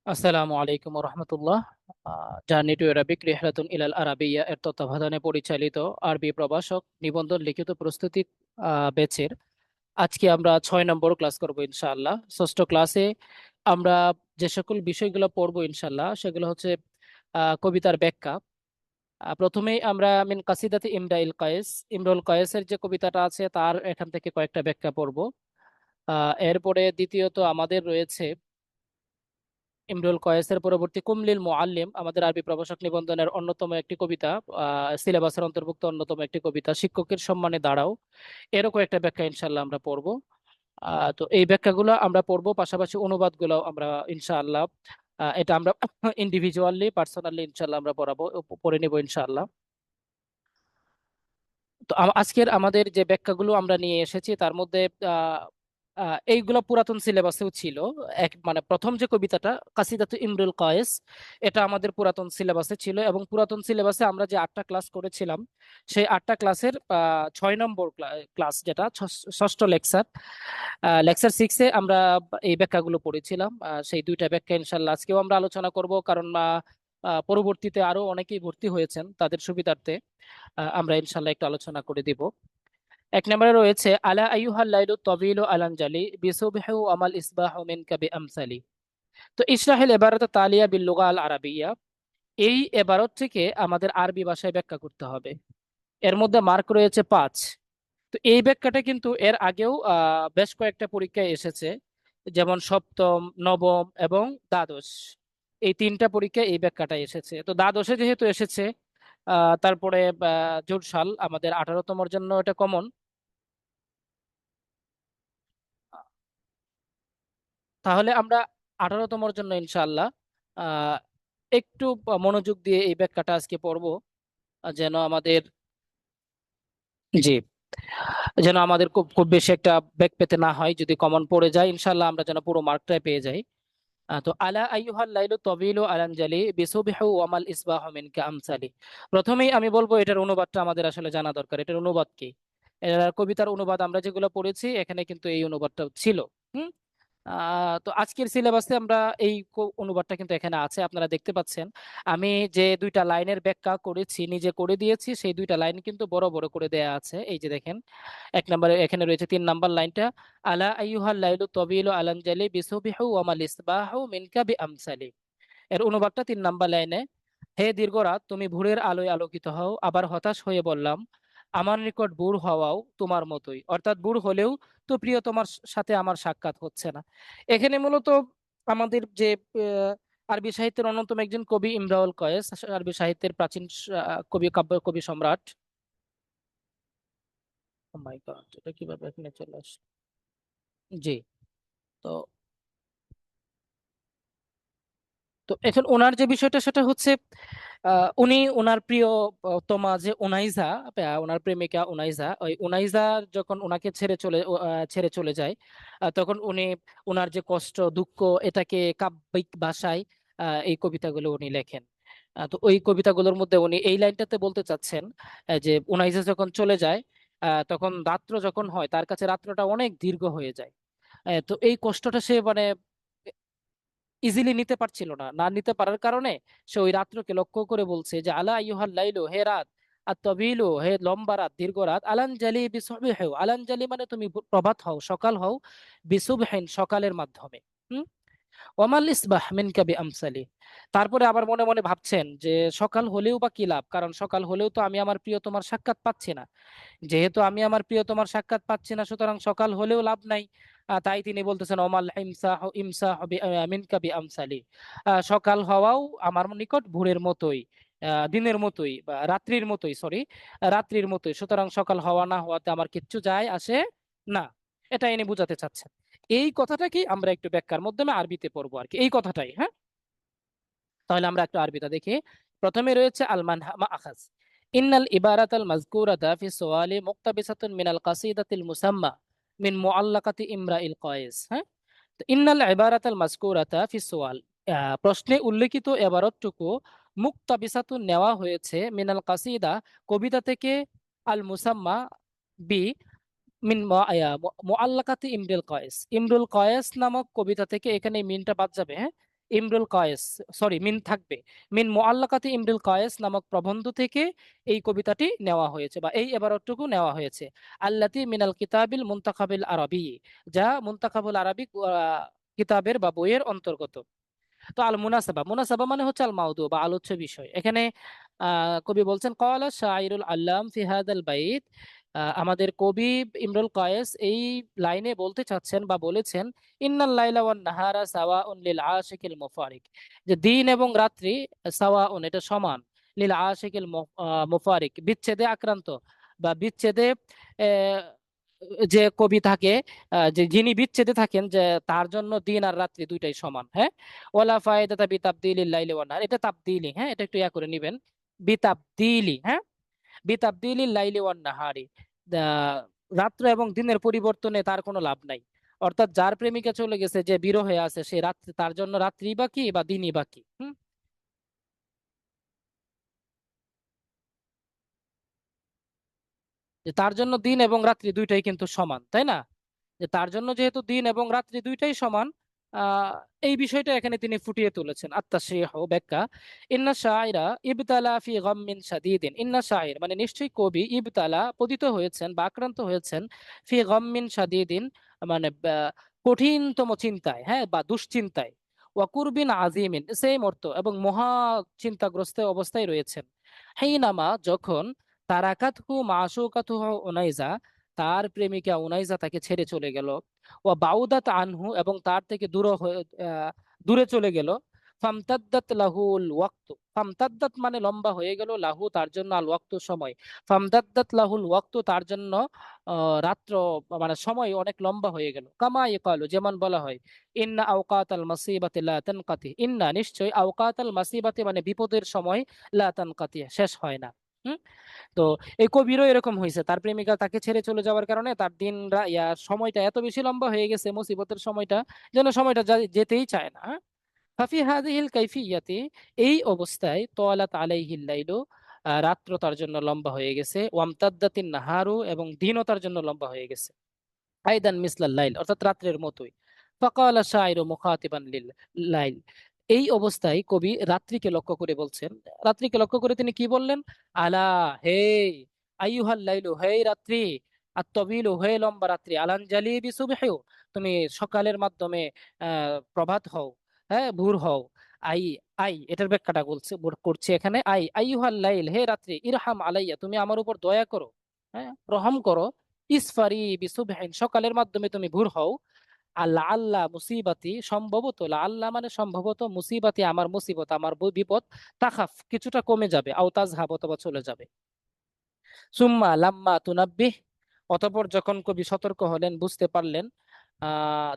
আসসালামু আলাইকুম রহমতুল্লাহ। Journey to Arabic রিহলাতুন ইলাল আরাবিয়া এর তত্ত্বাবধানে পরিচালিত আরবি প্রভাষক নিবন্ধন লিখিত প্রস্তুতি ব্যাচের আজকে আমরা 6 নম্বর ক্লাস করব ইনশাআল্লাহ। ষষ্ঠ ক্লাসে আমরা যে সকল বিষয়গুলো পড়বো ইনশাআল্লাহ সেগুলো হচ্ছে কবিতার ব্যাখ্যা। প্রথমেই আমরা মিন কাসিদাতি ইমরুল কয়েসের যে কবিতাটা আছে তার এখান থেকে কয়েকটা ব্যাখ্যা পড়বো। এরপরে দ্বিতীয়ত আমাদের রয়েছে ইমরুল কয়েসের পরবর্তী কুমলিল মুআল্লিম, আমাদের আরবি প্রভাষক নিবন্ধনের অন্যতম একটি কবিতা, সিলেবাসের অন্তর্ভুক্ত অন্যতম একটি কবিতা, শিক্ষকের সম্মানে দাঁড়াও, এরকম একটা ব্যাখ্যা ইনশাআল্লাহ আমরা পড়বো। তো এই ব্যাখ্যাগুলো আমরা পড়বো, পাশাপাশি অনুবাদগুলো আমরা ইনশাআল্লাহ এটা আমরা ইন্ডিভিজুয়ালি পার্সোনালি ইনশাআল্লাহ আমরা পড়ে নিব ইনশাআল্লাহ। তো আজকের আমাদের যে ব্যাখ্যাগুলো আমরা নিয়ে এসেছি তার মধ্যে আহ, এইগুলো পুরাতন সিলেবাসেও ছিল। মানে প্রথম যে কবিতাটা কাসিদাতু ইমরুল কয়েস, এটা আমাদের পুরাতন সিলেবাসে ছিল এবং পুরাতন সিলেবাসে আমরা যে 8টা ক্লাস করেছিলাম সেই 8টা ক্লাসের 6 নম্বর ক্লাস, যেটা ষষ্ঠ লেকচার, লেকচার 6-এ আমরা এই ব্যাখ্যাগুলো পড়েছিলাম। সেই দুইটা ব্যাখ্যা ইনশাল্লাহ আজকেও আমরা আলোচনা করব, কারণ পরবর্তীতে আরো অনেকেই ভর্তি হয়েছেন, তাদের সুবিধার্থে আমরা ইনশাল্লাহ একটু আলোচনা করে দিব। 1 নম্বরে রয়েছে আলা আইয়ুহাল লাইলু তাবিলু আলানজালি বিসুবহি আমাল ইসবাহু মিনকা বিআমসালি। তো ইসরাহিল এবারত তালিয়া বিল লুগা আল আরাবিয়া, এই এবারত থেকে আমাদের আরবি ভাষায় ব্যাখ্যা করতে হবে। এর মধ্যে মার্ক রয়েছে 5। তো এই ব্যাখ্যাটা কিন্তু এর আগেও বেশ কয়েকটা পরীক্ষায় এসেছে, যেমন সপ্তম, নবম এবং দ্বাদশ, এই 3টা পরীক্ষায় এই ব্যাখ্যাটা এসেছে। তো দ্বাদশে যেহেতু এসেছে, তারপরে জোড় সাল আমাদের 18তমর জন্য এটা কমন। তাহলে আমরা 18তমর জন্য ইনশাআল্লাহ আহ একটু মনোযোগ দিয়ে এই ব্যাখ্যাটা আজকে পড়বো, যেন আমাদের, জি, যেন আমাদের খুব খুব বেশি একটা ব্যাক পেতে না হয়। যদি কমন পড়ে যায় ইনশাআল্লাহ আমরা যেন পুরো মার্কটাই পেয়ে যাই। তো আলা আইয়ুহাল লাইলু তাবিলু আলানজালি বিসুবহু ওয়ামাল ইসবাহু মিনকা আমসালি। প্রথমেই আমি বলবো এটার অনুবাদটা আমাদের আসলে জানা দরকার। এটার অনুবাদ কি? এর কবিতার অনুবাদ আমরা যেগুলো পড়েছি এখানে কিন্তু এই অনুবাদটা ছিল। হুম। তো আজকের সিলেবাসে আমরা এই অনুবাদটা কিন্তু এখানে আছে, আপনারা দেখতে পাচ্ছেন। আমি যে 2টা লাইনের ব্যাখ্যা করেছি, নিজে করে দিয়েছি, সেই 2টা লাইন কিন্তু বড় বড় করে দেয়া আছে, এই যে দেখেন। 1 নম্বরে এখানে রয়েছে 3 নম্বর লাইনটা, আলা আইয়ুহাল লাইলু তাবিলু আলানজালি বিসুবিহু ওয়ামাল ইসবাহু মিনকা বিআমসালি। এর অনুবাদটা 3 নম্বর লাইনে, হে দীর্ঘ রাত, তুমি ভোরের আলোয় আলোকিত হও, আবার হতাশ হয়ে বললাম আমার নিকট বুড় হওয়াও তোমার মতোই, অর্থাৎ বুড় হলেও তো প্রিয় তোমার সাথে আমার সাক্ষাৎ হচ্ছে না। এখানে মূলত আমাদের যে আরবি সাহিত্যের অন্যতম একজন কবি ইমরাউল কয়েস, আরবি সাহিত্যের প্রাচীন কবি, কাব্য কবি সম্রাট। ও মাই গড, এটা কিভাবে এখানে চলে আসলো? জি। তো তো এখন ওনার যে বিষয়টা সেটা হচ্ছে, উনি ওনার প্রিয় তমা যে উনাইজা, ওনার প্রেমিকা উনাইজা, ওই উনাইজা যখন ওনাকে ছেড়ে চলে যায়, তখন উনি ওনার যে কষ্ট দুঃখ এটাকে কাব্যিক ভাষায় এই কবিতাগুলো উনি লেখেন। তো ওই কবিতাগুলোর মধ্যে উনি এই লাইনটাতে বলতে চাচ্ছেন যে উনাইজা যখন চলে যায়, তখন রাত্র যখন হয় তার কাছে রাত্রটা অনেক দীর্ঘ হয়ে যায়। তো এই কষ্টটা সে মানে ইজিলি নিতে পারছিল না, না নিতে পারার কারণে সে ওই রাত্রকে লক্ষ্য করে বলছে যে আলা আইয়ুহাল লাইলু, হে রাত, আর তবিলু, হে লম্বা রাত, দীর্ঘ রাত, আলানজালি বিসুবহিউ, আলানজালি মানে তুমি প্রভাত হও, সকাল হও, বিসুবহিন সকালের মাধ্যমে। হুম। ওমাল ইসবাহ মিনকা বিআমসালি। তারপরে আবার মনে মনে ভাবছেন যে সকাল হলেও বা কি লাভ, কারণ সকাল হলেও তো আমি আমার প্রিয় তোমার সাক্ষাৎ পাচ্ছি না। যেহেতু আমি আমার প্রিয় তোমার সাক্ষাৎ পাচ্ছি না, সুতরাং সকাল হলেও লাভ নাই। তাই তিনি বলতেছেন ওমাল মিনকা বিআমসালি, সকাল হওয়াও আমার নিকট ভোরের মতোই, দিনের মতোই বা রাত্রির মতোই, সরি, রাত্রির মতোই, সুতরাং সকাল হওয়া না হওয়াতে আমার কিচ্ছু যায় আসে না। এটা ইনি বোঝাতে চাচ্ছেন। এই কথাটাকে আমরা একটু ব্যাখ্যার মাধ্যমে আরবিতে পড়বো আর কি, এই কথাটাই। হ্যাঁ, তাহলে আমরা একটু আরবিটা দেখি। প্রথমে রয়েছে আল মাআখাজ, ইন্নাল ইবারাতাল মাযকুরাতা ফি সুআলি মুক্তাবিসাতুন মিনাল কাসিদাতিল মুসাম্মা মিন মুআল্লাকাতি ইমরাইল কয়েস। হ্যাঁ, তো ইন্নাল ইবারাতাল মাযকুরাতা ফি সুআল, প্রশ্নে উল্লেখিত এবারতটুকু, মুক্তাবিসাতুন নেওয়া হয়েছে, মিনাল কাসিদা কবিতা থেকে, আল মুসাম্মা বি মিন মুআল্লাকাতি ইমরুল কয়েস, ইমরুল কয়েস নামক কবিতা থেকে, এখানে মিনটা বাদ যাবে। হ্যাঁ, ইমরুল কয়েস, সরি মিন থাকবে, মিন মুআল্লাকাতি ইমরুল কয়েস নামক প্রবন্ধ থেকে এই কবিতাটি নেওয়া হয়েছে বা এই এবারটুকু নেওয়া হয়েছে। আল্লাতি মিনাল কিতাবিল মুনতাখাবিল আরবি, যা মুনতাখাবুল আরবি কিতাবের বা বইয়ের অন্তর্গত। তো আল মুনাসাবা, মুনাসাবা মানে হচ্ছে আল মাউদু বা আলোচ্য বিষয়। এখানে কবি বলছেন ক্বালা শাইরুল আল্লাম ফি হাদাল বাইত, আমাদের কবি ইমরুল কায়েস এই লাইনে বলতে চাচ্ছেন বা বলেছেন, ইন্নাল লাইলা ওয়ান নাহারা সাওয়াউন লিল আশিকিল মুফারিক, যে দিন এবং রাত্রি সাওয়াউন এটা সমান, লিল আশিকিল মুফারিক বিচ্ছেদে আক্রান্ত বা বিচ্ছেদে আহ, যে কবি থাকে, যে যিনি বিচ্ছেদে থাকেন, যে তার জন্য দিন আর রাত্রি দুইটাই সমান। হ্যাঁ, ওয়ালা ফায়দাতা বিতাবদিলিল লাইলি ওয়ান নাহার, এটা তাবদিলি, হ্যাঁ এটা একটু ইয়া করে নেবেন, বিতাবদিলি, হ্যাঁ বিতাবদিলিল লাইলি ওয়ান নাহারি, রাত্র এবং দিনের পরিবর্তনে তার কোনো লাভ নাই। অর্থাৎ যার প্রেমিকা চলে গেছে, যে বিরহে আছে, সে রাত্রি, তার জন্য রাত্রি বাকি বা দিনই বাকি। যে তার জন্য দিন এবং রাত্রি দুইটাই কিন্তু সমান, তাই না? যে তার জন্য যেহেতু দিন এবং রাত্রি দুইটাই সমান, আহ এই বিষয়টা এখানে তিনি ফুটিয়ে তুলেছেন। আত্মাশ্রীহ ব্যাখ্যা, ইন্না শায়রা ইবতালা ফি গাম্মিন শাদীদিন, ইন্না শায়র মানে নিশ্চয়ই কবি, ইবতালা পতিত হয়েছেন বা আক্রান্ত হয়েছেন, ফি গাম্মিন শাদীদিন মানে কঠিনতম চিন্তায়, হ্যাঁ বা দুশ্চিন্তায়, ওয়া কুরবিন আজিমিন সেম অর্থ, এবং মহা চিন্তাগ্রস্ত অবস্থায় রয়েছেন। হিনামা যখন, তারাকাতহু মাশুকাতুহু উনাইজা, তার প্রেমিকা উনাইজা তাকে ছেড়ে চলে গেল, ও বাউদাত আনহু এবং তার থেকে দূরে চলে গেল, ফামতাদ্দাত লাহুল ওয়াক্ত, ফামতাদ্দাত মানে লম্বা হয়ে গেল, লাহু তার জন্য, আল ওয়াক্ত সময়, ফামতাদ্দাত লাহুল ওয়াক্ত তার জন্য রাত্র মানে সময় অনেক লম্বা হয়ে গেল। কামা ইকালু যেমন বলা হয়, ইন্না আওকাত আল মাসিবাতি লা তানকাতি, ইন্না নিশ্চয়, আওকাত আল মাসিবাতি মানে বিপদের সময়, লা তানকাতি শেষ হয় না। হুম। তো এই কবিরও এরকম হয়েছে, তার প্রেমিকা তাকে ছেড়ে চলে যাওয়ার কারণে তার সময়টা এত বেশি লম্বা হয়ে গেছে, মুসিবতের সময়টা, যেন সময়টা যেতেই চায় না। ফাফি হাদিহিল কাইফিয়াতি, এই অবস্থায় তোয়ালাত আলাইহিল লাইলু, রাত্র তার জন্য লম্বা হয়ে গেছে, ওয়ামতাদ্দাতিন নাহারু এবং দিনও তার জন্য লম্বা হয়ে গেছে, আইদান মিসলাল লাইল অর্থাৎ রাত্রের মতোই। ফাকালা শায়রু মুখাতিবান লিল লাইল, এই অবস্থায় কবি রাত্রিকে লক্ষ্য করে বলছেন, রাত্রিকে লক্ষ্য করে তিনি কি বললেন, আলা হে, আইয়ুহাল লাইলু হে রাত্রি, আত-তাবিলু হে লম্বা রাত্রি, আলানজালি বিসুবহিউ তুমি সকালের মাধ্যমে প্রভাত হও, হ্যাঁ ভোর হও। আই, এটার ব্যাখ্যাটা করছি এখানে, আইয়ুহাল লাইল হে রাত্রি, ইরহাম আলাইয়া তুমি আমার উপর দয়া করো, হ্যাঁ রহম করো, ইসফারি বিসুবহিন সকালের মাধ্যমে তুমি ভোর হও, আল্লাহ আল্লাহ মুসিবাতি সম্ভবত, আল্লাহ মানে সম্ভবত, মুসিবাতি আমার মুসিবত, আমার বিপদ, তাখাফ কিছুটা কমে যাবে, আও তাজহাব অথবা চলে যাবে। সুম্মা লাম্মা তুনাব্বিহ, অতঃপর যখন কবি সতর্ক হলেন, বুঝতে পারলেন,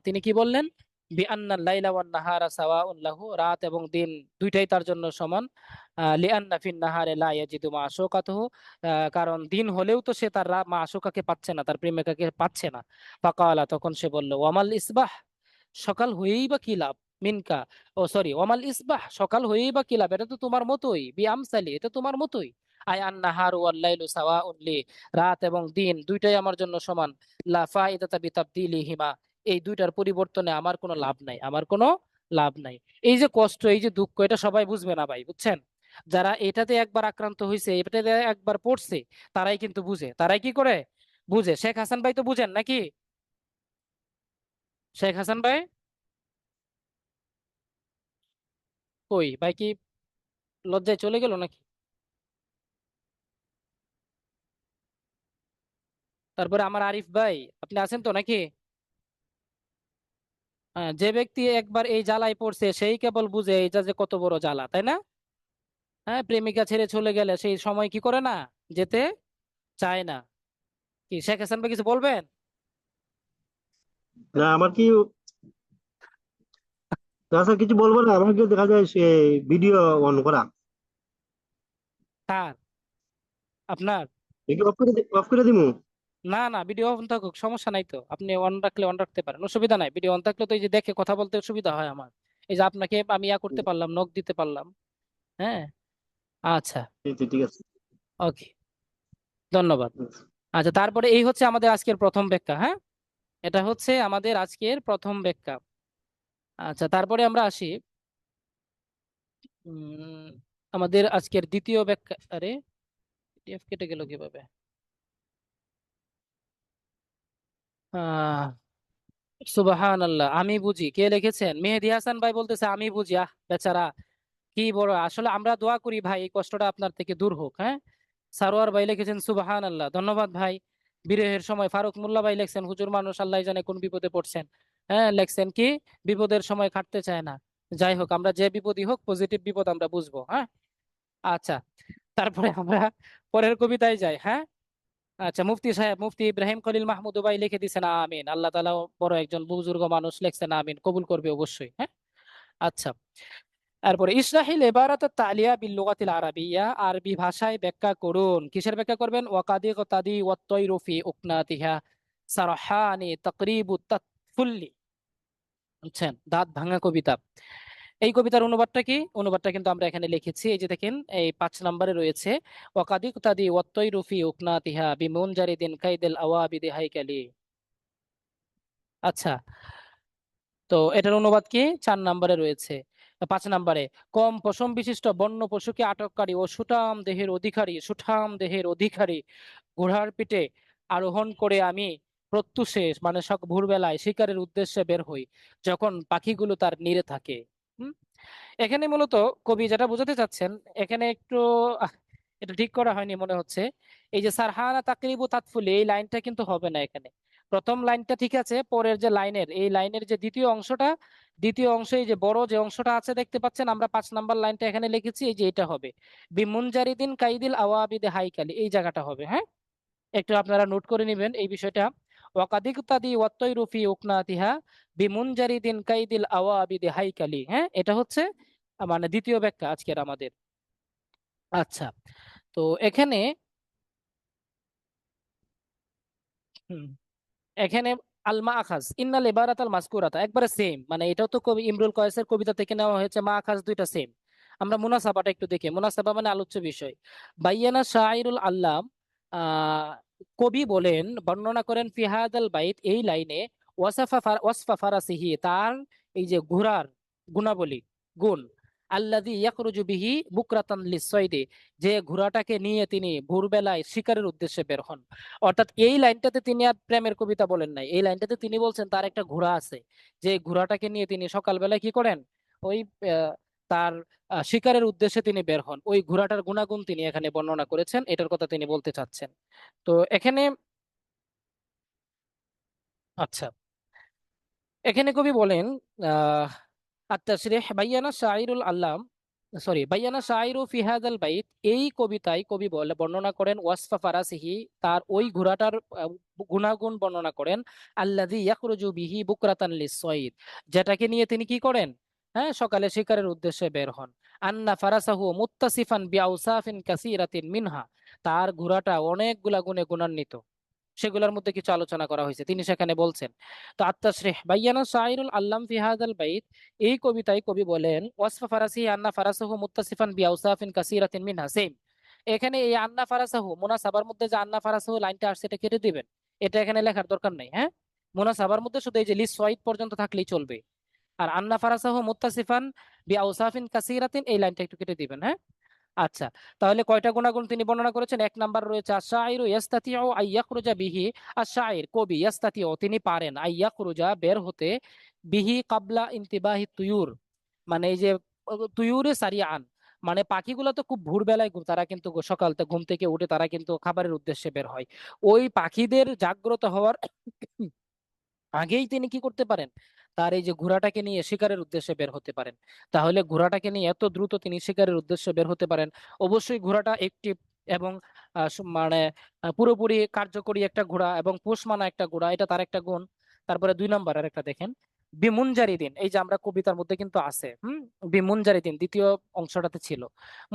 তিনি কি বললেন, বিআন্নাল লাইলা ওয়ান নাহারা সাওয়াউন লাহু, রাত এবং দিন দুইটাই তার জন্য সমান, লিআন্না ফিন নাহারে লা ইয়াজিদু মাশুকাতুহু, কারণ দিন হলেও তো সে তার মাশুকাকে পাচ্ছে না, তার প্রেমিকাকে পাচ্ছে না। ফাকালা তখন সে বলল, ওয়ামাল ইসবাহ, সকাল হয়েই বা কি লাভ, মিনকা, ও সরি ওয়ামাল ইসবাহ সকাল হয়েই বা কি লাভ, এটা তো তোমার মতোই, বি আমসালি এটা তোমার মতোই, আই আন নাহার ওয়াল লাইলু সাওয়াউন লি, রাত এবং দিন দুইটাই আমার জন্য সমান, লা ফাইদাতা বিতাবদিলিহিমা, এই দুইটার পরিবর্তনে আমার কোনো লাভ নাই, আমার কোনো লাভ নাই। এই যে কষ্ট, এই যে দুঃখ, এটা সবাই বুঝবে না ভাই, বুঝছেন? যারা এটাতে একবার আক্রান্ত হয়েছে, এটাতে একবার পড়ছে, তারাই কিন্তু বুঝে, তারাই কি করে বুঝে। শেখ হাসান ভাই তো বুঝেন নাকি? শেখ হাসান ভাই কই ভাই, কি লজ্জায় চলে গেল নাকি? তারপরে আমার আরিফ ভাই, আপনি আছেন তো নাকি? হ্যাঁ, যে ব্যক্তি একবার এই জ্বালায় পড়ছে সেই কেবল বুঝে এটা যে কত বড় জ্বালা, তাই না? হ্যাঁ, প্রেমিকা ছেড়ে চলে গেলে সেই সময় কি করে না, যেতে চায় না। কি শেখ হাসান ভাই কিছু বলবেন? না আমার কি, তাছাড়া কিছু বলবো না, আমাকে দেখা যায় সে ভিডিও অন করা। কার? আপনার? দেখি অফ করে দিমু। না না, ভিডিও অন থাকুক, সমস্যা নাই তো, আপনি অন রাখলে অন রাখতে পারেন, অসুবিধা নাই। ভিডিও অন থাকলে তো এই যে দেখে কথা বলতে সুবিধা হয় আমার, এই যে আপনাকে আমি ইয়া করতে পারলাম, নক দিতে পারলাম। হ্যাঁ, আচ্ছা, ঠিক আছে। ওকে, ধন্যবাদ। আচ্ছা, তারপরে এই হচ্ছে আমাদের আজকের প্রথম ব্যাখ্যা, হ্যাঁ এটা হচ্ছে আমাদের আজকের প্রথম ব্যাখ্যা। আচ্ছা, তারপরে আমরা আসি উম, আমাদের আজকের দ্বিতীয় ব্যাখ্যা, আরে পিডিএফ কেটে গেল কিভাবে? আহ সুবাহান আল্লাহ, আমি বুঝি কে লিখেছেন? মেহেদী হাসান ভাই বলতেছে আমি বুঝি। আহ বেচারা, কি বড়! আসলে আমরা দোয়া করি ভাই এই কষ্টটা আপনার থেকে দূর হোক। হ্যাঁ, সারোয়ার ভাই লিখেছেন সুবাহান আল্লাহ, ধন্যবাদ ভাই। বিরহের সময় ফারুক মোল্লা ভাই লেখছেন হুজুর মানুষ আল্লাহ জানে কোন বিপদে পড়ছেন। হ্যাঁ, লেখছেন কি বিপদের সময় খাটতে চায় না। যাই হোক, আমরা যে বিপদই হোক পজিটিভ বিপদ আমরা বুঝবো। হ্যাঁ, আচ্ছা, তারপরে আমরা পরের কবিতায় যাই। হ্যাঁ, আচ্ছা, মুফতি সাহেব মুফতি ইব্রাহিম খলিল মাহমুদ ভাই লিখে দিছেন আমিন। আল্লাহ তাআলা বড় একজন বুজুর্গ মানুষ, লিখছেন আমিন, কবুল করবে অবশ্যই। হ্যাঁ, আচ্ছা, তারপরে ইসরাহিল এবারাত তালিয়া বিল লুগাতিল আরাবিয়া, আরবি ভাষায় ব্যাখ্যা করুন। কিসের ব্যাখ্যা করবেন? ওয়াকাদি তাদি ওয়াত-তায়রু ফি উকনাতিহা সারহানি তাকরিবু তাতফুল্লি। বুঝছেন, দাঁত ভাঙা কবিতা। এই কবিতার অনুবাদটা কি? অনুবাদটা কিন্তু আমরা এখানে লিখেছি, এই যে দেখেন, এই 5 নম্বরে রয়েছে। ওয়াকাদি তাদি ওয়াত-তায়রু ফি উকনাতিহা বিমুনজারিদিন কাইদিল আওয়াবিদি হাইকালি। আচ্ছা, তো এটার অনুবাদ কি? 4 নম্বরে রয়েছে। 5 নম্বরে, কম পশম বিশিষ্ট বন্য পশুকে আটককারী ও সুঠাম দেহের অধিকারী ঘোড়ার পিঠে আরোহণ করে আমি প্রত্যুষে মানে ভোরবেলায় শিকারের উদ্দেশ্যে বের হই, যখন পাখিগুলো তার নীড়ে থাকে। হুম, এখানে মূলত কবি যেটা বোঝাতে চাচ্ছেন, এখানে একটু আহ, এটা ঠিক করা হয়নি মনে হচ্ছে। এই যে সারহানা তাকরিবু তাতফুলি, এই লাইনটা কিন্তু হবে না এখানে। প্রথম লাইনটা ঠিক আছে, পরের যে লাইনের, এই লাইনের যে দ্বিতীয় অংশটা, দ্বিতীয় অংশে এই যে বড় যে অংশটা আছে দেখতে পাচ্ছেন, আমরা 5 নম্বর লাইনটা এখানে লিখেছি, এই যে এটা হবে বিমুনজারিদিন কাইদিল আওয়াবিদে হাইকালি, এই জায়গাটা হবে। হ্যাঁ, একটু আপনারা নোট করে নেবেন এই বিষয়টা। ওয়াকাদিকতাদি ওয়াত্তয়রু ফি উকনাতিহা বিমুনজারিদিন কাইদিল আওয়াবিদি হাইকালি। হ্যাঁ, এটা হচ্ছে মানে দ্বিতীয় ব্যাখ্যা আজকের আমাদের। আচ্ছা, তো এখানে হুম, এখানে আলমা আখাজ ইন্নাল ইবারাত আল মাসকুরাতা একবারে সেম, মানে এটাও তো কবি ইমরুল কয়েসের কবিতা থেকে নেওয়া হয়েছে। মা আখাজ দুইটা সেম। আমরা মুনাসাবাটা একটু দেখি। মুনাসাবা মানে আলোচ্য বিষয়। বাইয়ানা শাইরুল আল্লাম, আহ কবি বলেন, বর্ণনা করেন ফিহাদাল বাইত, এই লাইনে, ওয়াসফা ফারাসিহি, তার এই যে ঘোড়ার গুণাবলী, গুণ, আল্লাযী ইয়াখরুজু বিহি বুকরাতান লিসসাইদি, যে ঘোড়াটাকে নিয়ে তিনি ভোরবেলায় শিকারের উদ্দেশ্যে বের হন। অর্থাৎ এই লাইনটাতে তিনি আর প্রেমের কবিতা বলেন নাই, এই লাইনটাতে তিনি বলছেন তার একটা ঘোড়া আছে, যে ঘোড়াটাকে নিয়ে তিনি সকালবেলায় কি করেন, ওই তার শিকারের উদ্দেশ্যে তিনি বের হন। ওই ঘোড়াটার গুণাগুণ তিনি এখানে বর্ণনা করেছেন, এটার কথা তিনি বলতে চাচ্ছেন। তো এখানে আচ্ছা, এখানে কবি বলেন আহ আত-তাশরিহ বাইয়ানা শাইরুল আল্লাম, সরি বাইয়ানা শাইরু ফি হাযাল বাইত, এই কবিতায় কবি বলে বর্ণনা করেন ওয়াসফা ফারাসিহি, তার ওই ঘোড়াটার গুণাগুণ বর্ণনা করেন। আল্লাযী ইয়াখরুজু বিহি বুকরাতান লিস-সাইদ, যেটাকে নিয়ে তিনি কি করেন, হ্যাঁ, সকালে শিকারের উদ্দেশ্যে বের হন। আন্না ফারাসাহু মুত্তাসিফান বিআওসাফিন কাসীরাতিন মিনহা, তার ঘোড়াটা অনেকগুলা গুণে গুণান্বিত, সেগুলোর মধ্যে কিছু আলোচনা করা হয়েছে, তিনি সেখানে বলছেন। তো আত্তাশরিহ বাইয়ানা শাইরুল আল্লাম ফি হাযাল বাইত, এই কবিতায় কবি বলেন ওয়াসফা ফারাসি আন্না ফারাসাহু মুত্তাসিফান বিআওসাফিন কাসীরাতিন মিনহা, সেম। এখানে এই আন্না ফারাসাহু মুনাসাবার মধ্যে যে আন্না ফারাসাহু লাইনটা আসছে এটা কেটে দিবেন, এটা এখানে লেখার দরকার নাই। হ্যাঁ, মুনাসাবার মধ্যে শুধু এই যে লিস ওয়াইদ পর্যন্ত থাকলেই চলবে। আর আন্না ফারাসাহু মুত্তাসিফান বিআওসাফিন কাসীরাতিন, এই লাইনটা একটু কেটে দিবেন। হ্যাঁ, আচ্ছা, তাহলে কয়টা গুণাগুণ তিনি বর্ণনা করেছেন? 1 নাম্বার রয়েছে আশ-শাইরু ইয়াস্তাতিউ আইয়াখরুজা বিহি, আশ-শাইর কবি, ইয়াস্তাতিউ তিনি পারেন, আইয়াখরুজা বের হতে, বিহি কাবলা ইনতিবাহি তুয়ুর, মানে এই যে তুয়ুরে সারিয়ান, মানে পাখিগুলো তো খুব ভোরবেলায় তারা কিন্তু সকাল ঘুম থেকে উঠে তারা কিন্তু খাবারের উদ্দেশ্যে বের হয়। ওই পাখিদের জাগ্রত হওয়ার আগেই তিনি কি করতে পারেন, তার এই যে ঘোড়াটাকে নিয়ে শিকারের উদ্দেশ্যে বের হতে পারেন। তাহলে ঘোড়াটাকে নিয়ে এত দ্রুত তিনি শিকারের উদ্দেশ্যে বের হতে পারেন, অবশ্যই ঘোড়াটা একটি এবং মানে পুরোপুরি কার্যকরী একটা ঘোড়া এবং পোষ মানা একটা ঘোড়া, এটা তার একটা গুণ। তারপরে 2 নম্বর আর একটা দেখেন, বিমুনজারিদিন, এই যে আমরা কবিতার মধ্যে কিন্তু আছে, বিমুনজারিদিন দ্বিতীয় অংশটাতে ছিল।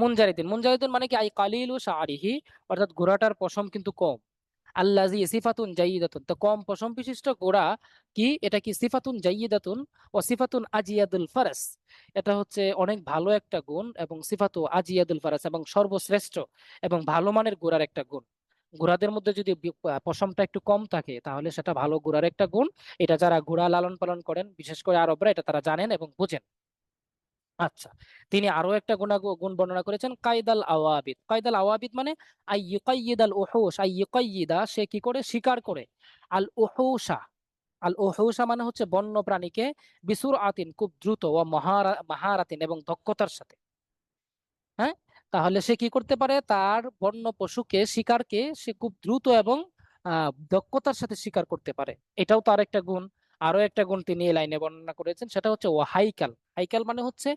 মুনজারিদিন, মুনজারিদিন মানে কি, আই কালিলু শাআরিহি, অর্থাৎ ঘোড়াটার পশম কিন্তু কম। আল্লাজি সিফাতুন জাইয়িদাতুন, তো কম পশম বিশিষ্ট ঘোড়া কি, এটা কি সিফাতুন জাইয়িদাতুন ও সিফাতুন আজিয়াদুল ফারাস, এটা হচ্ছে অনেক ভালো একটা গুণ, এবং সিফাতু আজিয়াদুল ফারাস এবং সর্বশ্রেষ্ঠ এবং ভালো মানের ঘোড়ার একটা গুণ। ঘোড়াদের মধ্যে যদি পশমটা একটু কম থাকে তাহলে সেটা ভালো ঘোড়ার একটা গুণ। এটা যারা ঘোড়া লালন পালন করেন বিশেষ করে আরবরা, এটা তারা জানেন এবং বুঝেন। আচ্ছা, তিনি আরো একটা গুণ বর্ণনা করেছেন, কায়দাল আওয়াবিদ। কায়দাল আওয়াবিদ মানে আই ইউকাইয়িদাল উহুশ, আই ইউকাইয়িদা, সে কি করে, শিকার করে, আল উহুশা। আল উহুশা মানে হচ্ছে বন্য প্রাণীকে, বিসুর আতিন, খুব দ্রুত, ও মাহারাতিন, এবং দক্ষতার সাথে। হ্যাঁ, তাহলে সে কি করতে পারে, তার বন্য পশুকে, শিকারকে সে খুব দ্রুত এবং দক্ষতার সাথে শিকার করতে পারে। এটাও তার একটা গুণ। আরো একটা গুণ তিনি এই লাইনে বর্ণনা করেছেন, সেটা হচ্ছে ও হাইকাল। হাইকাল মানে হচ্ছে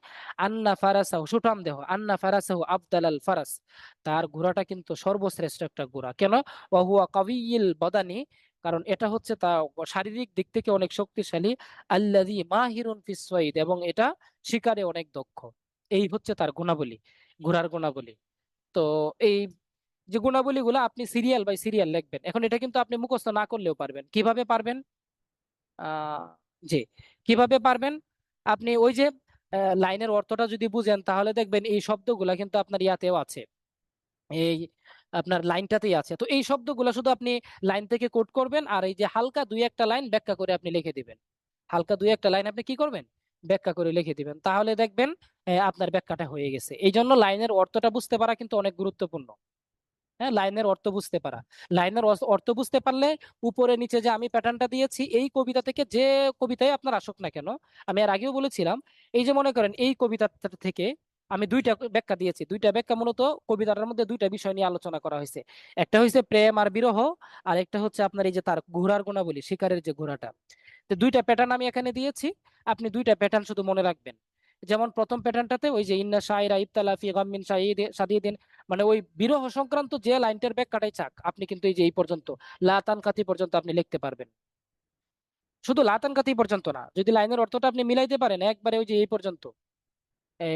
আন্না ফারাসাহু, সুঠাম দেহ, আন্না ফারাসাহু আফদাল আল ফারাস, তার ঘোড়াটা কিন্তু সর্বশ্রেষ্ঠ একটা ঘোড়া। কেন? ওয়াহুয়া কাবিয়িল বদানি, কারণ এটা হচ্ছে তা শারীরিক দিক থেকে অনেক শক্তিশালী, আল্লাযী মাহিরুন ফিস সাইদ, এবং এটা শিকারে অনেক দক্ষ। এই হচ্ছে তার গুণাবলী, ঘোড়ার গুণাবলী। তো এই যে গুণাবলীগুলো আপনি সিরিয়াল বাই সিরিয়াল লিখবেন। এখন এটা কিন্তু আপনি মুখস্থ না করলেও পারবেন। কিভাবে পারবেন? আহ জি, কিভাবে পারবেন? আপনি ওই যে লাইনের অর্থটা যদি বুঝেন, তাহলে দেখবেন এই শব্দগুলা কিন্তু আপনার ইয়াতেও আছে, এই আপনার লাইনটাতেই আছে। তো এই শব্দগুলো শুধু আপনি লাইন থেকে কোট করবেন, আর এই যে হালকা দুই একটা লাইন ব্যাখ্যা করে আপনি লিখে দিবেন। হালকা দুই একটা লাইন আপনি কি করবেন, ব্যাখ্যা করে লিখে দিবেন, তাহলে দেখবেন আপনার ব্যাখ্যাটা হয়ে গেছে। এই জন্য লাইনের অর্থটা বুঝতে পারা কিন্তু অনেক গুরুত্বপূর্ণ। হ্যাঁ, লাইনের অর্থ বুঝতে পারা। লাইনের অর্থ বুঝতে পারলে উপরে নিচে যে আমি প্যাটার্নটা দিয়েছি, এই কবিতা থেকে যে কবিতায় আপনার আসুক না কেন, আমি এর আগেও বলেছিলাম, এই যে মনে করেন এই কবিতা থেকে আমি দুইটা ব্যাখ্যা দিয়েছি। দুইটা ব্যাখ্যা মূলত কবিতাটার মধ্যে দুইটা বিষয় নিয়ে আলোচনা করা হয়েছে। একটা হচ্ছে প্রেম আর বিরহ, আর একটা হচ্ছে আপনার এই যে তার ঘোড়ার গুণাবলী, শিকারের যে ঘোড়াটা। তো দুইটা প্যাটার্ন আমি এখানে দিয়েছি, আপনি দুইটা প্যাটার্ন শুধু মনে রাখবেন। যেমন প্রথম প্যাটার্নটাতে ওই যে ইন্না শায়রা ইবতালা ফি গাম্মিন সাদিদিন, মানে ওই বিরহ সংক্রান্ত যে লাইনটার ব্যাখ্যাটাই চাক, আপনি কিন্তু এই যে এই পর্যন্ত লাতান কাতি পর্যন্ত আপনি লিখতে পারবেন। শুধু লাতান কাতি পর্যন্ত না, যদি লাইনের অর্থটা আপনি মিলাইতে পারেন একবারে ওই যে এই পর্যন্ত, এ,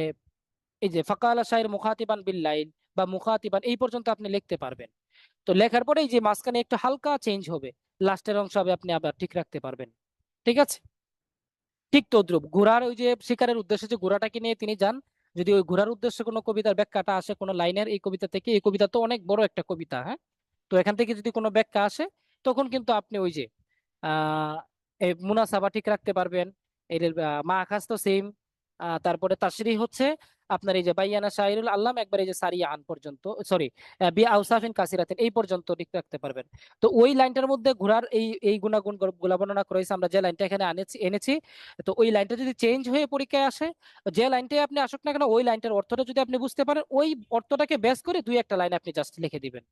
এই যে ফাকালা শাইর মুখাতিবান বিল লাইল, বা মুখাতিবান, এই পর্যন্ত আপনি লিখতে পারবেন। তো লেখার পরে এই যে মাঝখানে একটু হালকা চেঞ্জ হবে, লাস্টের অংশ হবে আপনি আবার ঠিক রাখতে পারবেন। ঠিক আছে? ঠিক তদ্রুপ ঘোড়ার ওই যে শিকারের উদ্দেশ্যে যে ঘোড়াটাকে নিয়ে তিনি যান, যদি ওই ঘোড়ার উদ্দেশ্যে কোনো কবিতার ব্যাখ্যাটা আসে কোনো লাইনের, এই কবিতা থেকে, এই কবিতা তো অনেক বড় একটা কবিতা, হ্যাঁ, তো এখান থেকে যদি কোনো ব্যাখ্যা আসে, তখন কিন্তু আপনি ওই যে আহ এই মুনাসাবা ঠিক রাখতে পারবেন। এর মা আকাশ তো সেম। তারপরে তাসরিহ হচ্ছে আপনার এই যে বাইয়ানা শাহিরুল আল্লাম, একবার এই যে সারিয়া আন পর্যন্ত, সরি, বি আউসাফিন কাসিরাতিন, এই পর্যন্ত ঠিক রাখতে পারবেন। তো ওই লাইনটার মধ্যে ঘোড়ার এই এই গুণাগুণ গুলা বর্ণনা করেছি আমরা, যে লাইনটা এখানে এনেছি। তো ওই লাইনটা যদি চেঞ্জ হয়ে পরীক্ষায় আসে, যে লাইনটাই আপনি আসুক না কেন, ওই লাইনটার অর্থটা যদি আপনি বুঝতে পারেন, ওই অর্থটাকে বেস করে দুই একটা লাইন আপনি জাস্ট লিখে দিবেন।